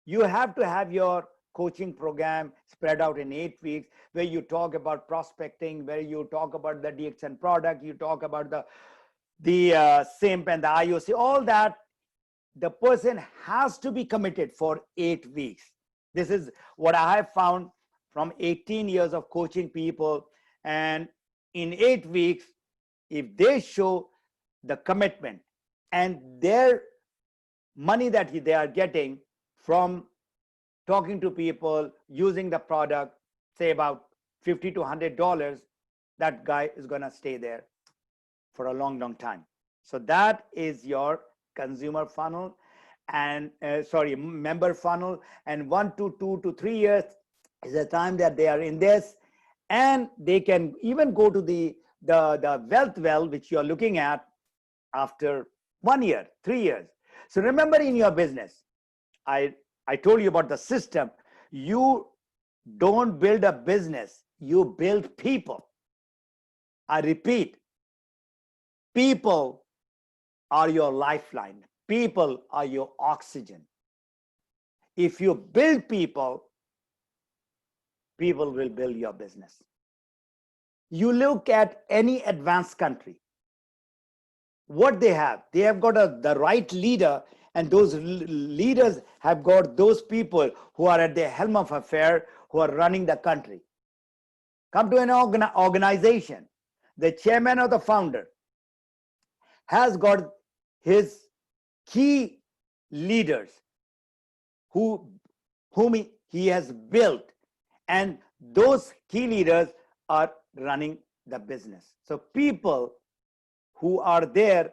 You have to have your coaching program spread out in 8 weeks, where you talk about prospecting, where you talk about the DXN product, you talk about the SIMP and the IOC, all that. The person has to be committed for 8 weeks. This is what I have found from 18 years of coaching people. And in 8 weeks, if they show the commitment and their money that they are getting from talking to people, using the product, say about $50 to $100, that guy is going to stay there for a long, long time. So that is your consumer funnel and member funnel. And 1 to 2 to 3 years is the time that they are in this, and they can even go to the wealth well, which you are looking at after 1 year, 3 years. So remember, in your business, I told you about the system. You don't build a business, you build people. I repeat, people are your lifeline. People are your oxygen. If you build people, people will build your business. You look at any advanced country, what they have got the right leader, and those leaders have got those people who are at the helm of affair, who are running the country. Come to an organization, the chairman or the founder has got his key leaders whom he has built, and those key leaders are running the business. So people who are there,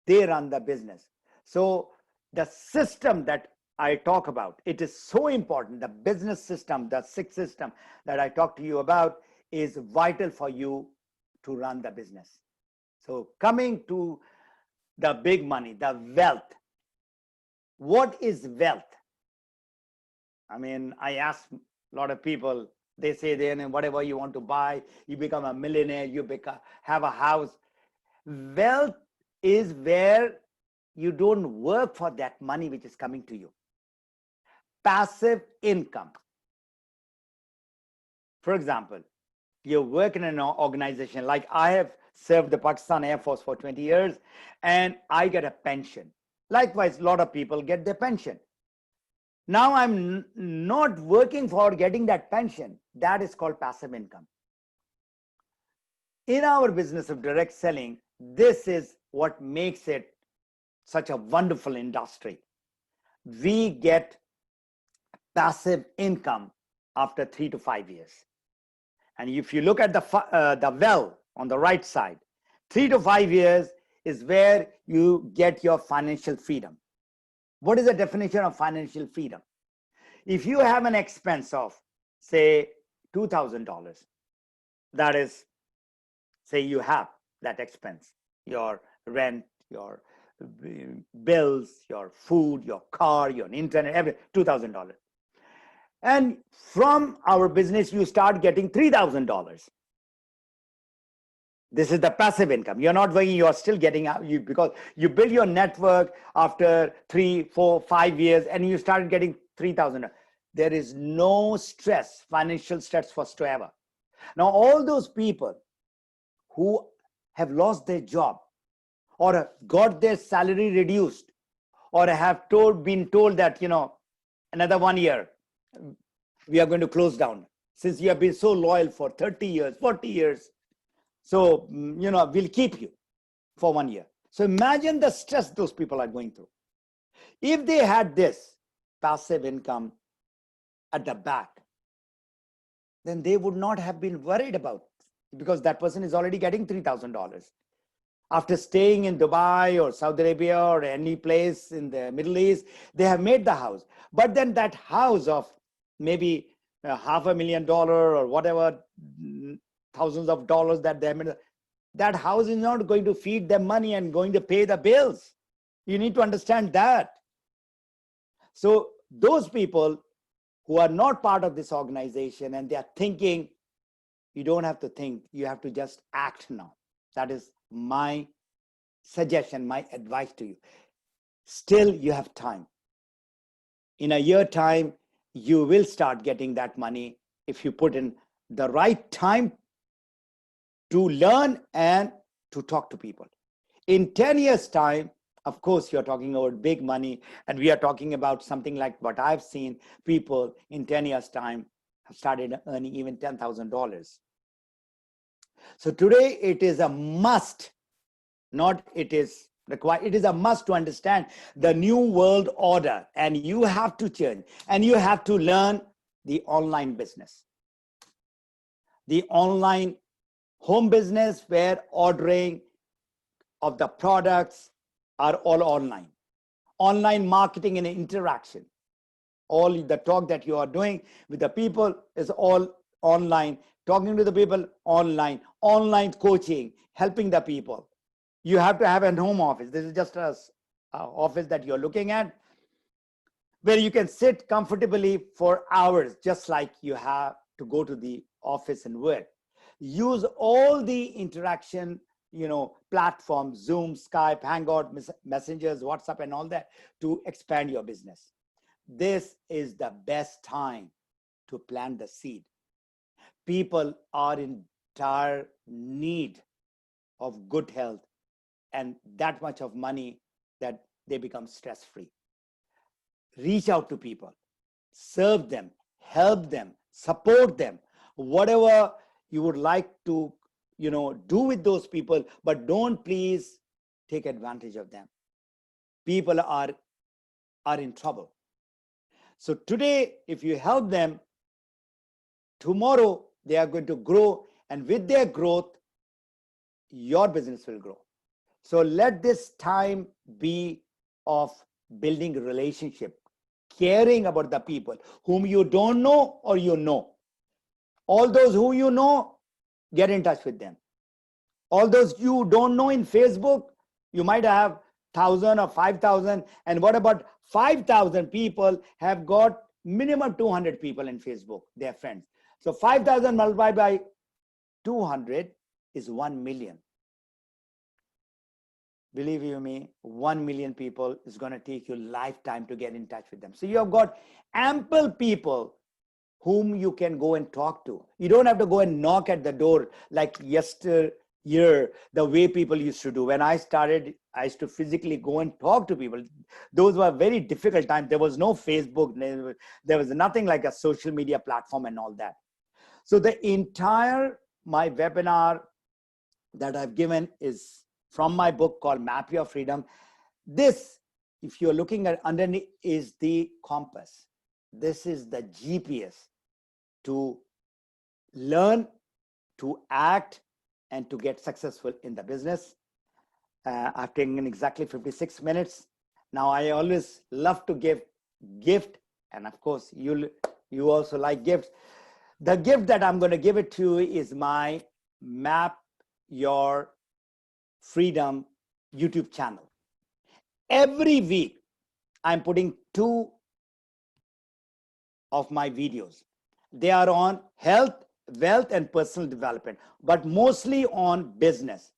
they run the business. So the system that I talk about, it is so important. The business system, the 6 system that I talked to you about, is vital for you to run the business. So coming to the big money, the wealth. What is wealth? I mean, I ask a lot of people, they say then whatever you want to buy, you become a millionaire, you have a house. Wealth is where you don't work for that money which is coming to you. Passive income. For example, you work in an organization, like I have served the Pakistan Air Force for 20 years, and I get a pension. Likewise, a lot of people get their pension. Now I'm not working for getting that pension. That is called passive income. In our business of direct selling, this is what makes it such a wonderful industry. We get passive income after 3 to 5 years. And if you look at the well on the right side, 3 to 5 years is where you get your financial freedom. What is the definition of financial freedom? If you have an expense of say $2,000. That is, say you have that expense, your rent, your bills, your food, your car, your internet, everything, $2,000. And from our business, you start getting $3,000. This is the passive income. You're not working, you're still getting out, because you build your network after 3, 4, 5 years, and you start getting 3,000. There is no stress, financial stress whatsoever. Now, all those people who have lost their job, or got their salary reduced, or have been told that, another 1 year, we are going to close down. Since you have been so loyal for 30 years, 40 years, so, we'll keep you for 1 year. So imagine the stress those people are going through. If they had this passive income at the back, then they would not have been worried about it, because that person is already getting $3,000. After staying in Dubai or Saudi Arabia or any place in the Middle East, they have made the house. But then that house of maybe $500,000 or whatever, thousands of dollars that they made, that house is not going to feed them money and going to pay the bills. You need to understand that. So those people who are not part of this organization and they are thinking, you don't have to think, you have to just act now. That is my suggestion, my advice to you. Still, you have time. In a year time, you will start getting that money if you put in the right time to learn and to talk to people. In 10 years' time, of course, you're talking about big money, and we are talking about something like what I've seen people in 10 years' time have started earning even $10,000. So today it is a must, not it is required, it is a must to understand the new world order, and you have to change, and you have to learn the online business. The online home business where ordering of the products are all online. Online marketing and interaction. All the talk that you are doing with the people is all online. Talking to the people online. Online coaching, helping the people. You have to have a home office. This is just an office that you're looking at, where you can sit comfortably for hours, just like you have to go to the office and work. Use all the interaction, platforms, Zoom, Skype, Hangout, Messengers, WhatsApp, and all that to expand your business. This is the best time to plant the seed. People are in dire need of good health and that much of money that they become stress-free. Reach out to people, serve them, help them, support them, whatever you would like to do with those people, but don't please take advantage of them. People are in trouble. So today, if you help them, tomorrow they are going to grow, and with their growth, your business will grow. So let this time be of building a relationship, caring about the people whom you don't know or you know. All those who you know, get in touch with them. All those you don't know in Facebook, you might have 1,000 or 5,000. And what about 5,000 people have got minimum 200 people in Facebook, their friends. So 5,000 multiplied by 200 is 1 million. Believe you me, 1 million people is going to take you a lifetime to get in touch with them. So you have got ample people whom you can go and talk to. You don't have to go and knock at the door like yesteryear, the way people used to do. When I started, I used to physically go and talk to people. Those were very difficult times. There was no Facebook. There was nothing like a social media platform and all that. So the entire my webinar that I've given is from my book called Map Your Freedom. This, if you're looking at underneath, is the compass. This is the GPS to learn, to act, and to get successful in the business. I've taken exactly 56 minutes. Now, I always love to give gift, and of course, you also like gifts. The gift that I'm going to give it to you is my Map Your Freedom YouTube channel. Every week, I'm putting 2 of my videos. They are on health, wealth, and personal development, but mostly on business.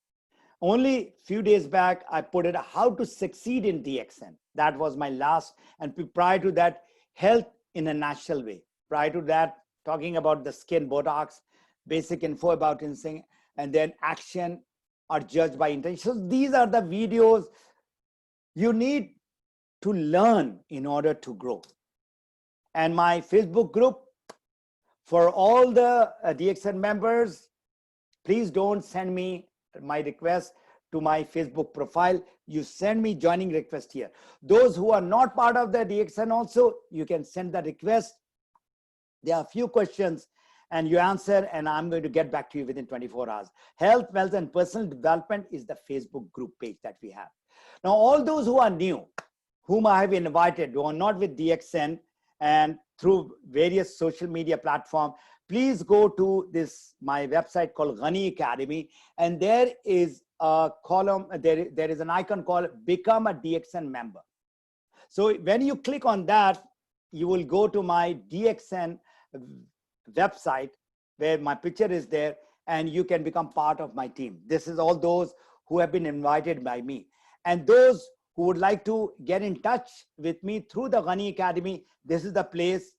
Only few days back, I put it how to succeed in DXN. That was my last. And prior to that, health in a natural way. Prior to that, talking about the skin, Botox, basic info about insane, and then action are judged by intention. So these are the videos you need to learn in order to grow. And my Facebook group, for all the DXN members, please don't send me my request to my Facebook profile. You send me joining request here. Those who are not part of the DXN also, you can send the request. There are a few questions and you answer, and I'm going to get back to you within 24 hours. Health, wealth, and personal development is the Facebook group page that we have. Now, all those who are new, whom I have invited, who are not with DXN and through various social media platforms, please go to this, my website called GHANI Academy, and there is a column, there is an icon called Become a DXN Member. So when you click on that, you will go to my DXN website where my picture is there, and you can become part of my team. This is all those who have been invited by me. And those who would like to get in touch with me through the GHANI Academy, this is the place.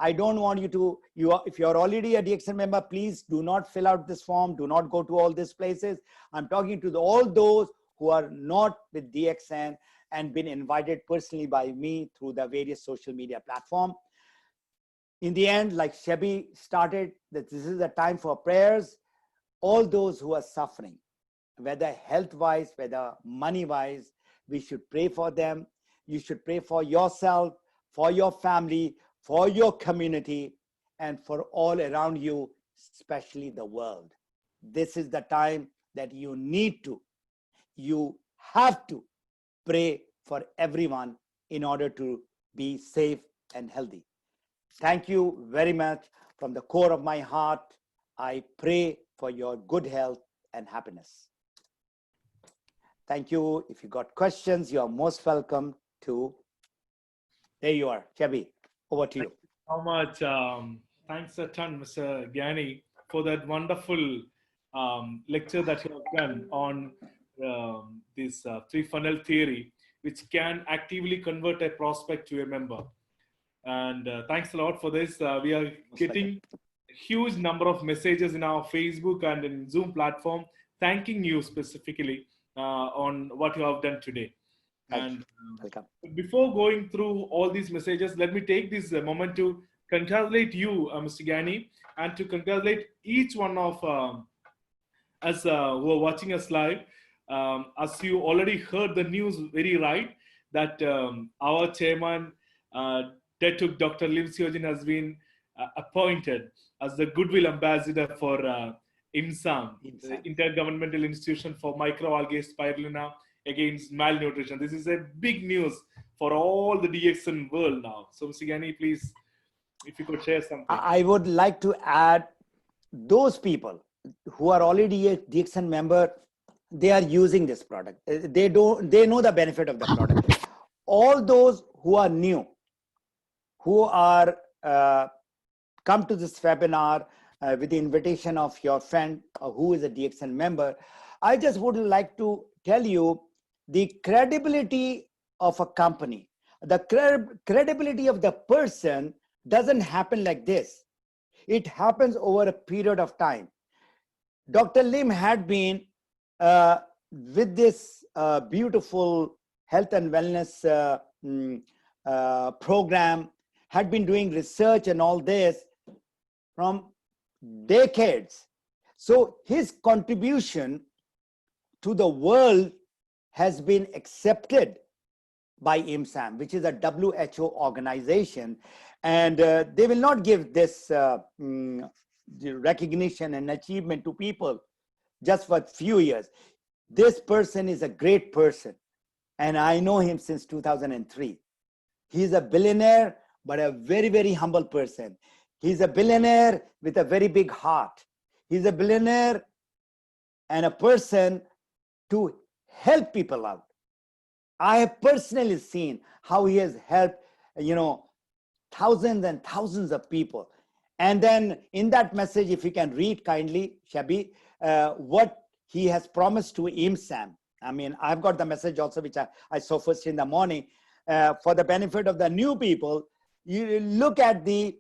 I don't want you to, if you're already a DXN member, please do not fill out this form. Do not go to all these places. I'm talking to all those who are not with DXN and been invited personally by me through the various social media platform. In the end, like Shebi started, that this is a time for prayers. All those who are suffering, whether health-wise, whether money-wise, we should pray for them. You should pray for yourself, for your family, for your community, and for all around you, especially the world. This is the time that you need to, you have to pray for everyone in order to be safe and healthy. Thank you very much. From the core of my heart, I pray for your good health and happiness. Thank you. If you got questions, you are most welcome to. There you are, Chebi. Over to you. So much. Thanks a ton, Mr. GHANI, for that wonderful lecture that you have done on this 3 funnel theory, which can actively convert a prospect to a member. And thanks a lot for this. We are getting a huge number of messages in our Facebook and in Zoom platform, thanking you specifically on what you have done today. And before going through all these messages, let me take this moment to congratulate you, Mr. GHANI, and to congratulate each one of us who are watching us live. As you already heard the news very right, that our chairman, Dr. Lim Seojin, has been appointed as the Goodwill Ambassador for IMSAM, the Intergovernmental Institution for Microalgae Spirulina against malnutrition. This is a big news for all the DXN world now. So, Mr. GHANI, please, if you could share something. I would like to add, those people who are already a DXN member, they are using this product. They know the benefit of the product. All those who are new, who are come to this webinar with the invitation of your friend who is a DXN member, I just would like to tell you the credibility of a company, the credibility of the person doesn't happen like this. It happens over a period of time. Dr. Lim had been with this beautiful health and wellness program, had been doing research and all this from decades. So his contribution to the world has been accepted by IMSAM, which is a WHO organization, and they will not give this recognition and achievement to people just for a few years. This person is a great person, and I know him since 2003. He's a billionaire, but a very, very humble person. He's a billionaire with a very big heart. He's a billionaire and a person to help people out. I have personally seen how he has helped, thousands and thousands of people. And then in that message, if you can read kindly, Shabi, what he has promised to IMSAM. I mean, I've got the message also, which I saw first in the morning. For the benefit of the new people, you look at the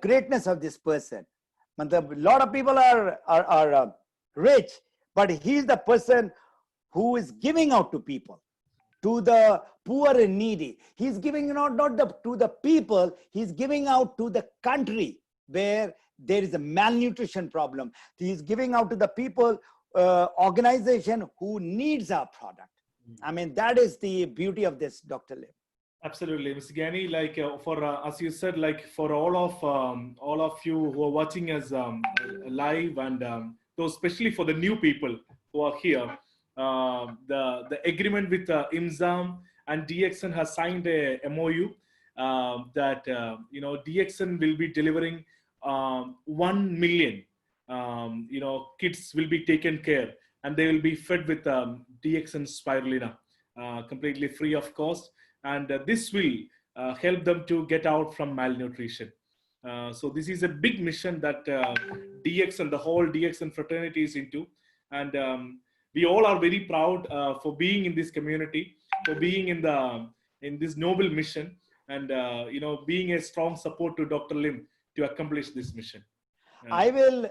greatness of this person. A lot of people are rich, but he's the person who is giving out to people, to the poor and needy. He's giving not to the people, he's giving out to the country where there is a malnutrition problem. He's giving out to the people, organization who needs our product. I mean, that is the beauty of this, Dr. Lim. Absolutely, Mr. Ghani. Like for as you said, like for all of you who are watching us live, and those especially for the new people who are here, the agreement with IMSAM and DXN has signed a MOU that DXN will be delivering 1 million kids will be taken care, and they will be fed with DXN spirulina completely free of cost. And this will help them to get out from malnutrition. So this is a big mission that DXN, the whole DXN fraternity is into. And we all are very proud for being in this community, for being in this noble mission, and being a strong support to Dr. Lim to accomplish this mission. I will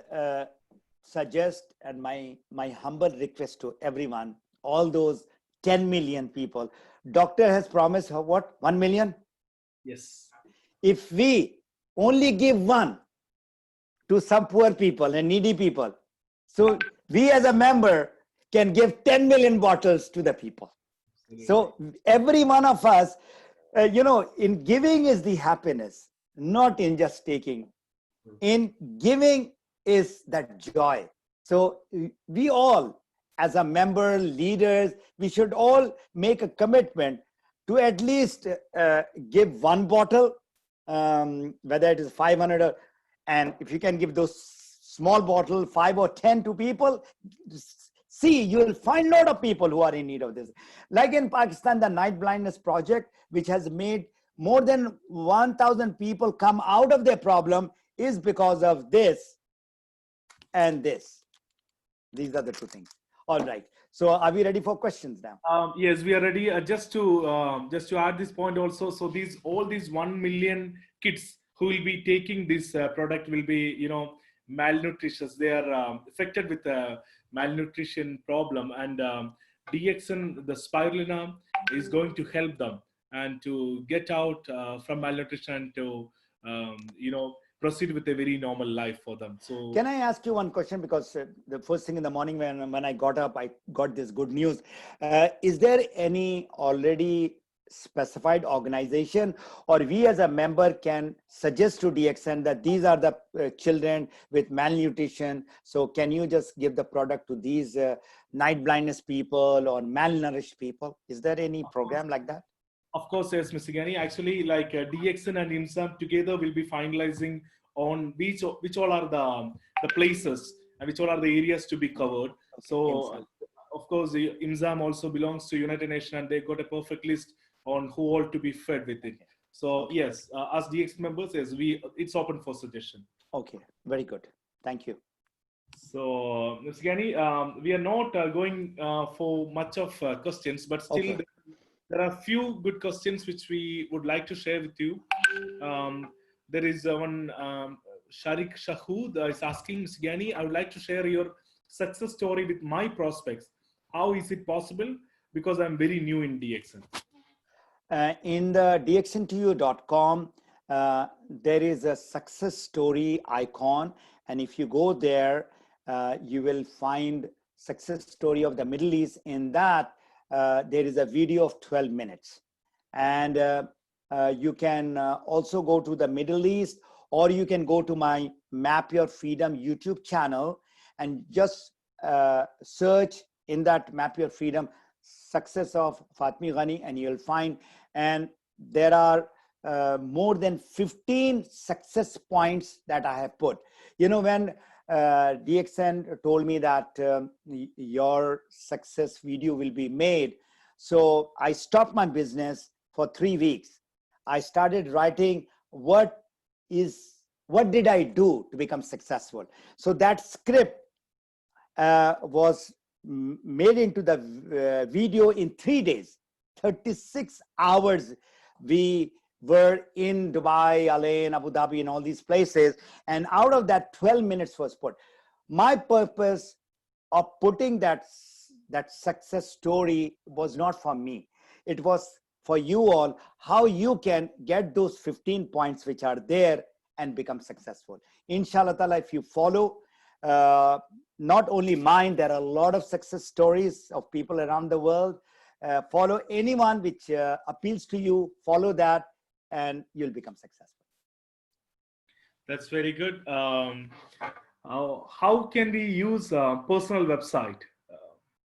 suggest, and my humble request to everyone, all those 10 million people, doctor has promised what, 1 million? Yes. If we only give one to some poor people and needy people, so we as a member can give 10 million bottles to the people. Absolutely. So every one of us, in giving is the happiness, not in just taking. In giving is that joy. So we all, as a member, leaders, we should all make a commitment to at least give one bottle, whether it is 500 and if you can give those small bottles, 5 or 10 to people, see, you will find a lot of people who are in need of this. Like in Pakistan, the Night Blindness Project, which has made more than 1,000 people come out of their problem, is because of this and this. These are the two things. All right. So are we ready for questions now? Yes, we are ready. Just to add this point also. So all these 1 million kids who will be taking this product will be, malnutritious. They are affected with a malnutrition problem, and DXN, the spirulina, is going to help them and to get out from malnutrition and to, proceed with a very normal life for them. So can I ask you one question? Because the first thing in the morning when I got up, I got this good news. Is there any already specified organization, or we as a member can suggest to DXN that these are the children with malnutrition? So can you just give the product to these night blindness people or malnourished people? Is there any program like that? Of course, yes, Mr. Ghani. Actually, like DXN and IMSAM together will be finalizing on which all are the places and which all are the areas to be covered. Okay. So, of course, IMSAM also belongs to United Nations, and they got a perfect list on who all to be fed with it. So, yes, as DXN members, yes, it's open for suggestion. Okay, very good. Thank you. So, Mr. Ghani, we are not going for much of questions, but still. Okay. There are a few good questions which we would like to share with you. There is one Sharik Shahood is asking, Ms. Ghani, I would like to share your success story with my prospects. How is it possible? Because I'm very new in DXN. In the dxntu.com, there is a success story icon. And if you go there, you will find success story of the Middle East. In that, there is a video of 12 minutes. And you can also go to the Middle East, or you can go to my Map Your Freedom YouTube channel and just search in that Map Your Freedom success of FATEMI GHANI, and you'll find, and there are more than 15 success points that I have put. You know, when DXN told me that your success video will be made, so I stopped my business for 3 weeks. I started writing what did I do to become successful. So that script was made into the video in 3 days, 36 hours. We were in Dubai, Alain, Abu Dhabi, and all these places. And out of that, 12 minutes was put. My purpose of putting that success story was not for me. It was for you all, how you can get those 15 points which are there and become successful. Inshallah ta'ala, if you follow, not only mine, there are a lot of success stories of people around the world. Follow anyone which appeals to you, follow that, and you'll become successful. That's very good. How can we use personal website?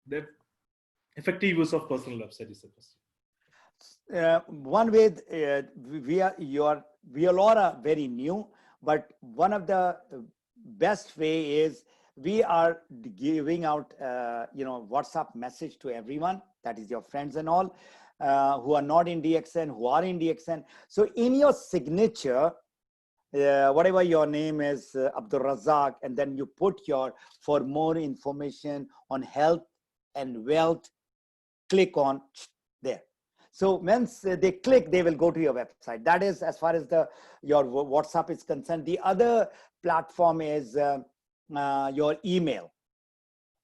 The effective use of personal website is the question. One way, we all are very new, but one of the best way is we are giving out, WhatsApp message to everyone, that is your friends and all, who are not in DXN, who are in DXN. So in your signature, whatever your name is, Abdul Razak, and then you put for more information on health and wealth, click on there. So once they click, they will go to your website. That is as far as your WhatsApp is concerned. The other platform is your email.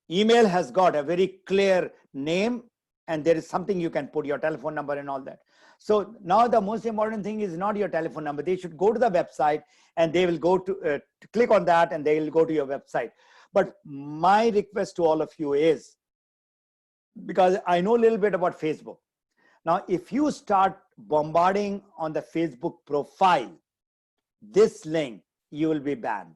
Email has got a very clear name, and there is something you can put your telephone number and all that. So now the most important thing is not your telephone number. They should go to the website and they will go to click on that and they will go to your website. But my request to all of you is, because I know a little bit about Facebook. Now, if you start bombarding on the Facebook profile, this link, you will be banned.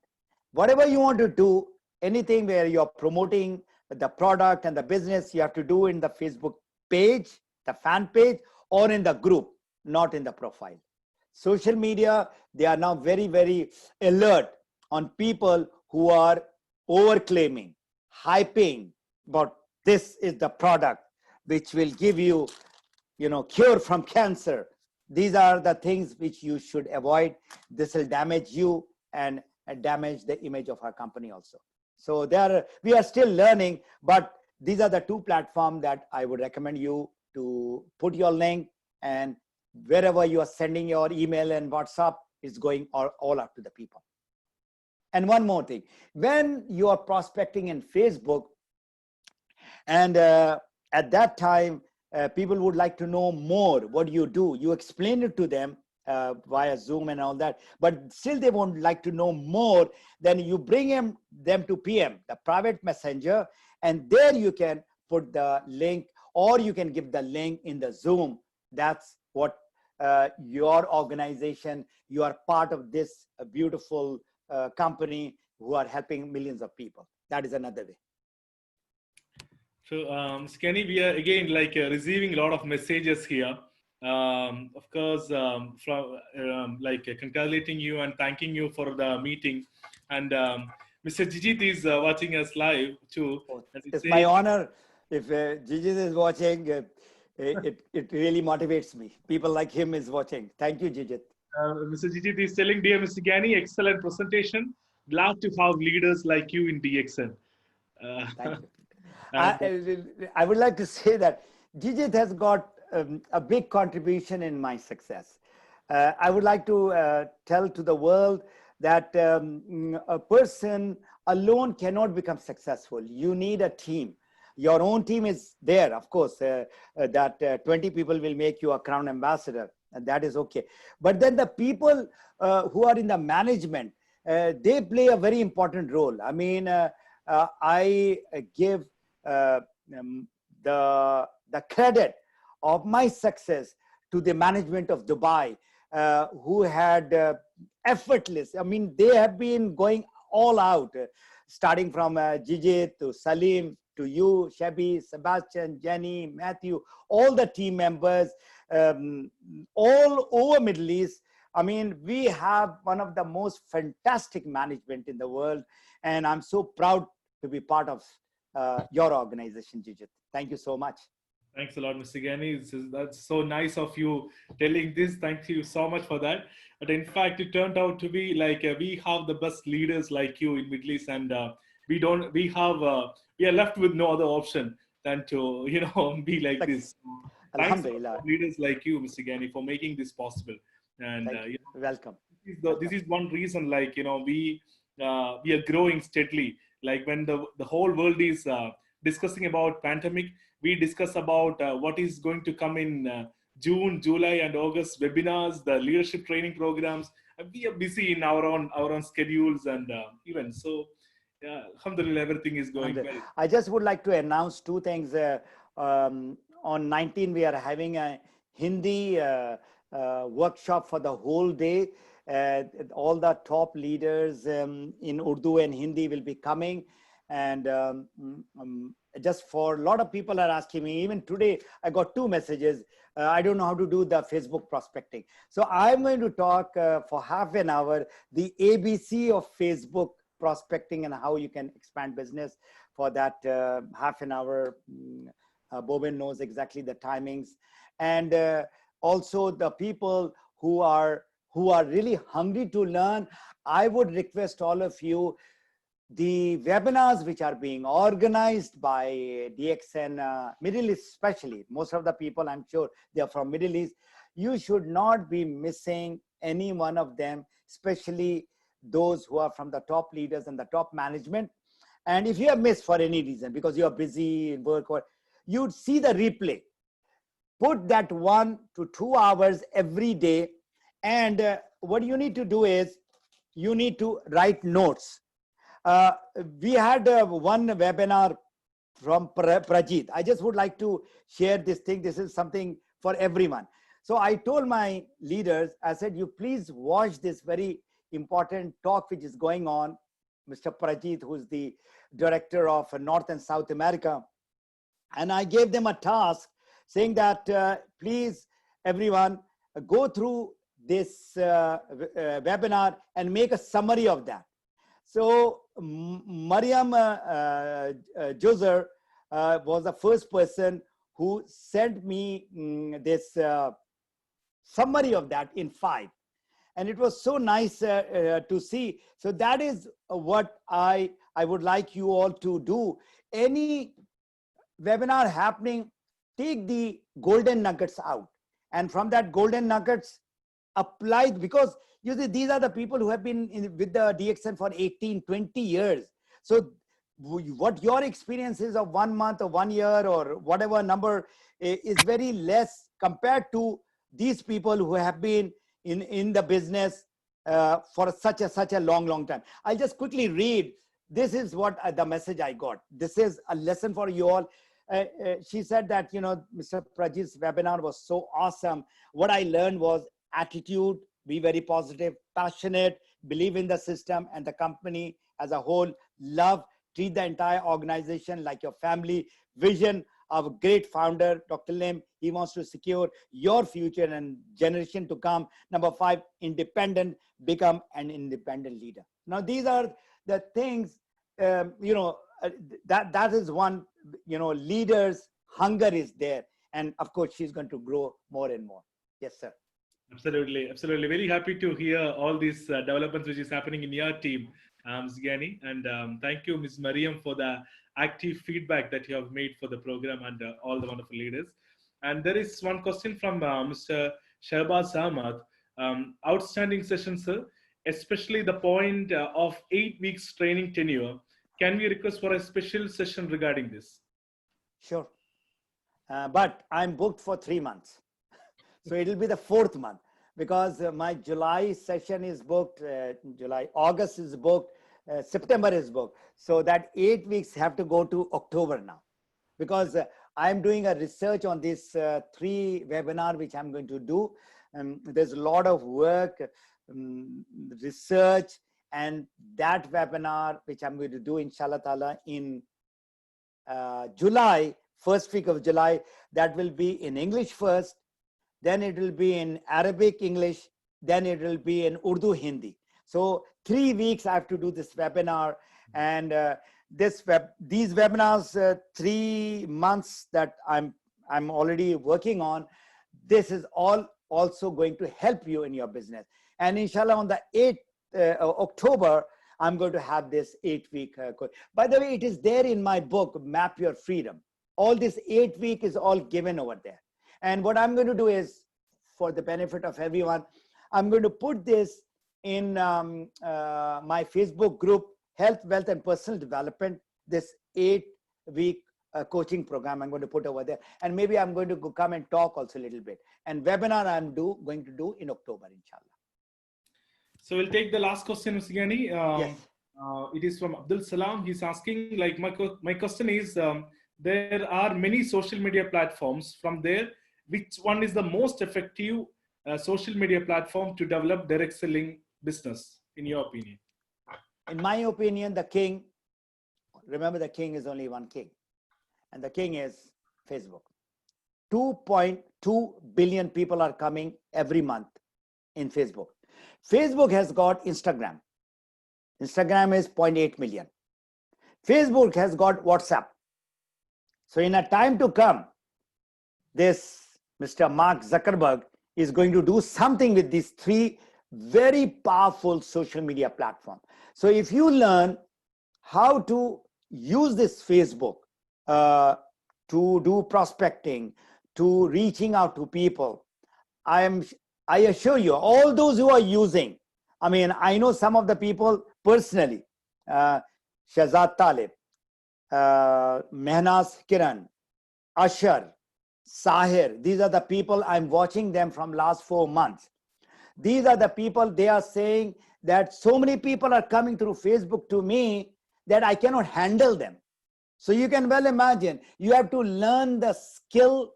Whatever you want to do, anything where you're promoting the product and the business, you have to do in the Facebook page, the fan page, or in the group, not in the profile. Social media, they are now very, very alert on people who are overclaiming, hyping about this is the product which will give you, cure from cancer. These are the things which you should avoid. This will damage you and damage the image of our company also. So we are still learning, but these are the two platforms that I would recommend you to put your link, and wherever you are sending your email and WhatsApp is going all up to the people. And one more thing, when you are prospecting in Facebook, and at that time, people would like to know more what you do. You explain it to them via Zoom and all that, but still they won't like to know more. Then you bring them to PM, the private messenger, and there you can put the link, or you can give the link in the Zoom. That's what your organization, you are part of this beautiful company who are helping millions of people. That is another way. So, Kenny, we are again receiving a lot of messages here. Of course, from congratulating you and thanking you for the meeting. And Mr. Jijit is watching us live too. It's my honor. If Jijit is watching, it really motivates me. People like him is watching. Thank you, Jijit. Mr. Jijit is telling, dear Mr. Ghani, excellent presentation. Glad to have leaders like you in DXN. Thank you. I would like to say that Jijit has got a big contribution in my success. I would like to tell to the world that a person alone cannot become successful. You need a team. Your own team is there, of course, that 20 people will make you a crown ambassador, and that is okay. But then the people who are in the management, they play a very important role. I mean, I give the credit of my success to the management of Dubai, who had effortless, I mean, they have been going all out, starting from Jijit to Salim, to you, Shabi, Sebastian, Jenny, Matthew, all the team members. all over Middle East. I mean, we have one of the most fantastic management in the world, and I'm so proud to be part of your organization, Jujit. Thank you so much. Thanks a lot, Mr. Gani. That's so nice of you telling this. Thank you so much for that. But in fact, it turned out to be like we have the best leaders like you in Middle East, and we are left with no other option than to be like this. Thanks a lot Alhamdulillah. for leaders like you, Mr. Gani, for making this possible. And Welcome. this is one reason, like we are growing steadily. Like when the whole world is discussing about pandemic, we discuss about what is going to come in June, July, and August webinars, the leadership training programs. And we are busy in our own schedules and events. So, alhamdulillah, everything is going well. I just would like to announce two things. On 19, we are having a Hindi workshop for the whole day. All the top leaders in Urdu and Hindi will be coming. And just for a lot of people are asking me, even today, I got 2 messages. I don't know how to do the Facebook prospecting. So I'm going to talk for half an hour, the ABC of Facebook prospecting and how you can expand business. For that half an hour, Bobin knows exactly the timings. And also the people who are really hungry to learn, I would request all of you, the webinars which are being organized by DXN Middle East especially, most of the people I'm sure they are from Middle East, you should not be missing any one of them, especially those who are from the top leaders and the top management. And if you have missed for any reason, because you are busy in work, or you'd see the replay, put that 1 to 2 hours every day. And what you need to do is you need to write notes. We had one webinar from Prajit. I just would like to share this thing. This is something for everyone. So I told my leaders, I said, you please watch this very important talk which is going on. Mr. Prajit, who's the director of North and South America. And I gave them a task saying that, please, everyone, go through this webinar and make a summary of that. So Mariam Joser was the first person who sent me this summary of that in 5. And it was so nice to see. So that is what I would like you all to do. Any webinar happening, take the golden nuggets out. And from that golden nuggets, apply, because you see, these are the people who have been with the DXN for 18, 20 years. So what your experience is of 1 month or 1 year or whatever number is very less compared to these people who have been in the business for such a long time. I'll just quickly read. This is what the message I got. This is a lesson for you all. She said that, Mr. Prajit's webinar was so awesome. What I learned was attitude, be very positive, passionate, believe in the system and the company as a whole, love, treat the entire organization like your family, vision of a great founder, Dr. Lim. He wants to secure your future and generation to come. Number 5, independent, become an independent leader. Now, these are the things, that is one, leaders' hunger is there. And of course, she's going to grow more and more. Yes, sir. Absolutely. Very happy to hear all these developments which is happening in your team, Ms. Gani. And thank you, Ms. Mariam, for the active feedback that you have made for the program and all the wonderful leaders. And there is one question from Mr. Shahbaz Ahmad. Outstanding session, sir, especially the point of 8 weeks training tenure. Can we request for a special session regarding this? Sure. But I'm booked for 3 months. So it'll be the 4th month because my July session is booked, August is booked, September is booked. So that 8 weeks have to go to October now because I'm doing a research on this 3 webinar, which I'm going to do. There's a lot of work, research, and that webinar, which I'm going to do inshallah ta'ala in July, first week of July, that will be in English first. then it will be in Arabic, English, then it will be in Urdu, Hindi. So 3 weeks I have to do this webinar, and these webinars, 3 months that I'm already working on. This is all also going to help you in your business. And inshallah, on the 8th October, I'm going to have this 8-week course. By the way, it is there in my book, Map Your Freedom. All this 8-week is all given over there. And what I'm going to do is, for the benefit of everyone, I'm going to put this in my Facebook group, Health, Wealth, and Personal Development, this 8-week coaching program I'm going to put over there. And maybe I'm going to come and talk also a little bit. And webinar I'm going to do in October, inshallah. So we'll take the last question, Mr. GHANI. Yes. It is from Abdul Salam. He's asking, like, my question is, there are many social media platforms. From there, which one is the most effective social media platform to develop direct selling business, in your opinion? In my opinion, the king, remember the king is only one king, and the king is Facebook. 2.2 billion people are coming every month in Facebook. Facebook has got Instagram. Instagram is 0.8 million. Facebook has got WhatsApp. So in a time to come, this Mr. Mark Zuckerberg is going to do something with these 3 very powerful social media platforms. So if you learn how to use this Facebook to do prospecting, to reaching out to people, I assure you, all those who are using, I mean, I know some of the people personally, Shahzad Talib, Mehnaz Kiran, Ashar, Sahir, these are the people I'm watching them from last 4 months. These are the people, they are saying that so many people are coming through Facebook to me that I cannot handle them. So you can well imagine, you have to learn the skill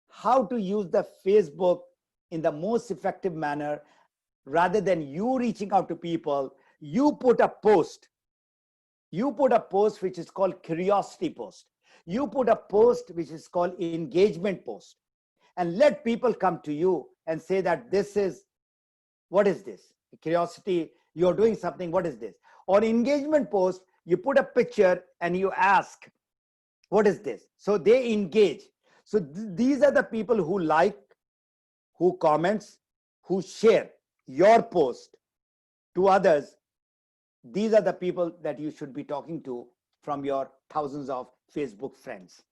how to use the Facebook in the most effective manner. Rather than you reaching out to people, you put a post. You put a post which is called curiosity post. You put a post which is called engagement post, and let people come to you and say that this is, what is this? Curiosity, you're doing something, what is this? Or engagement post, you put a picture and you ask, what is this? So they engage. So these are the people who like, who comments, who share your post to others. These are the people that you should be talking to from your thousands of Facebook friends.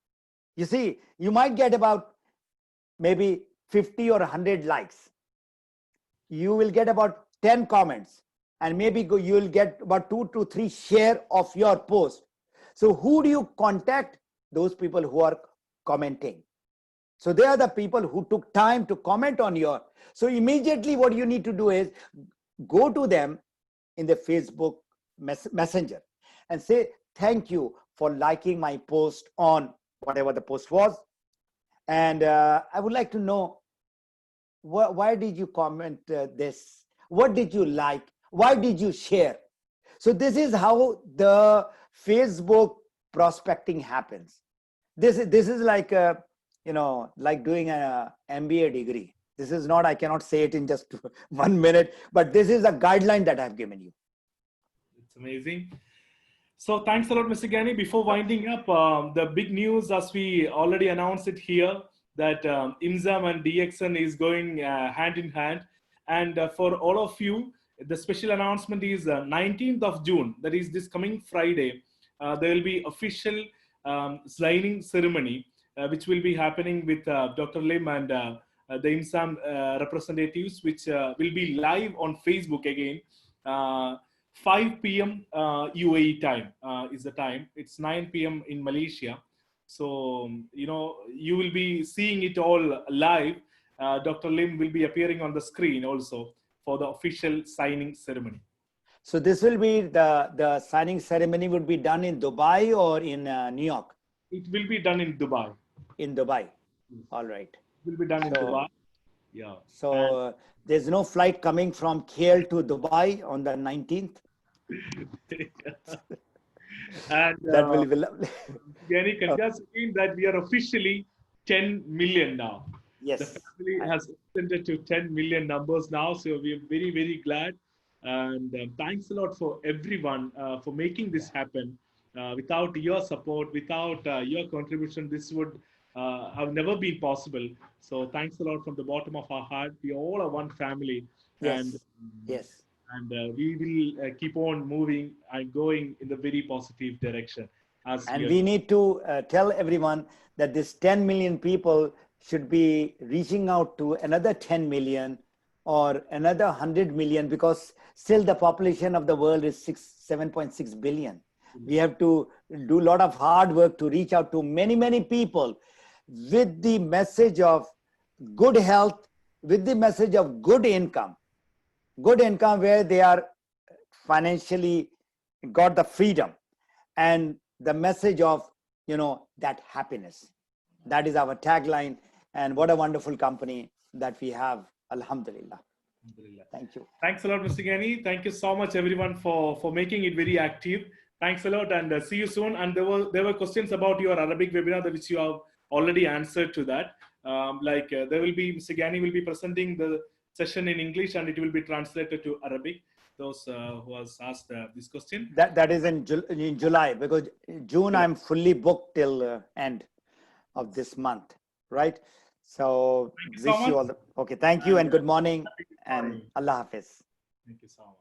You see, you might get about maybe 50 or 100 likes. You will get about 10 comments, and maybe you will get about 2 to 3 share of your post. So who do you contact? Those people who are commenting. So they are the people who took time to comment on your. So immediately what you need to do is go to them in the Facebook Messenger and say, thank you for liking my post on whatever the post was. And I would like to know, why did you comment this? What did you like? Why did you share? So this is how the Facebook prospecting happens. This is like like doing an MBA degree. This is not, I cannot say it in just 1 minute, but this is a guideline that I've given you. It's amazing. So thanks a lot, Mr. GHANI. Before winding up, the big news, as we already announced it here, that IMSAM and DXN is going hand in hand. And for all of you, the special announcement is 19th of June, that is this coming Friday. There will be official signing ceremony, which will be happening with Dr. Lim and the IMSAM representatives, which will be live on Facebook again. 5 p.m. UAE time is the time. It's 9 p.m. in Malaysia. So, you will be seeing it all live. Dr. Lim will be appearing on the screen also for the official signing ceremony. So this will be, the signing ceremony would be done in Dubai or in New York? It will be done in Dubai. In Dubai. All right. It will be done in Dubai. Yeah. So there's no flight coming from KL to Dubai on the 19th. And that will be lovely. GHANI, congrats again that we are officially 10 million now. Yes. The family has extended to 10 million numbers now. So we're very, very glad. And thanks a lot for everyone for making this happen. Without your support, without your contribution, this would have never been possible. So thanks a lot from the bottom of our heart. We all are one family. And Yes. Yes. and we will keep on moving and going in the very positive direction. And we need to tell everyone that this 10 million people should be reaching out to another 10 million or another 100 million, because still the population of the world is 7.6 billion. We have to do a lot of hard work to reach out to many, many people with the message of good health, with the message of good income where they are financially got the freedom, and the message of, that happiness. That is our tagline. And what a wonderful company that we have. Alhamdulillah. Thank you. Thanks a lot, Mr. GANI. Thank you so much, everyone, for making it very active. Thanks a lot, and see you soon. And there were questions about your Arabic webinar, which you have already answered to that. There will be, Mr. GANI will be presenting the session in English, and it will be translated to Arabic. Those who has asked this question. That is in July, because June I'm fully booked till end of this month, right? So wish you all the okay. Thank you and good morning and Allah Hafiz. Thank you so much.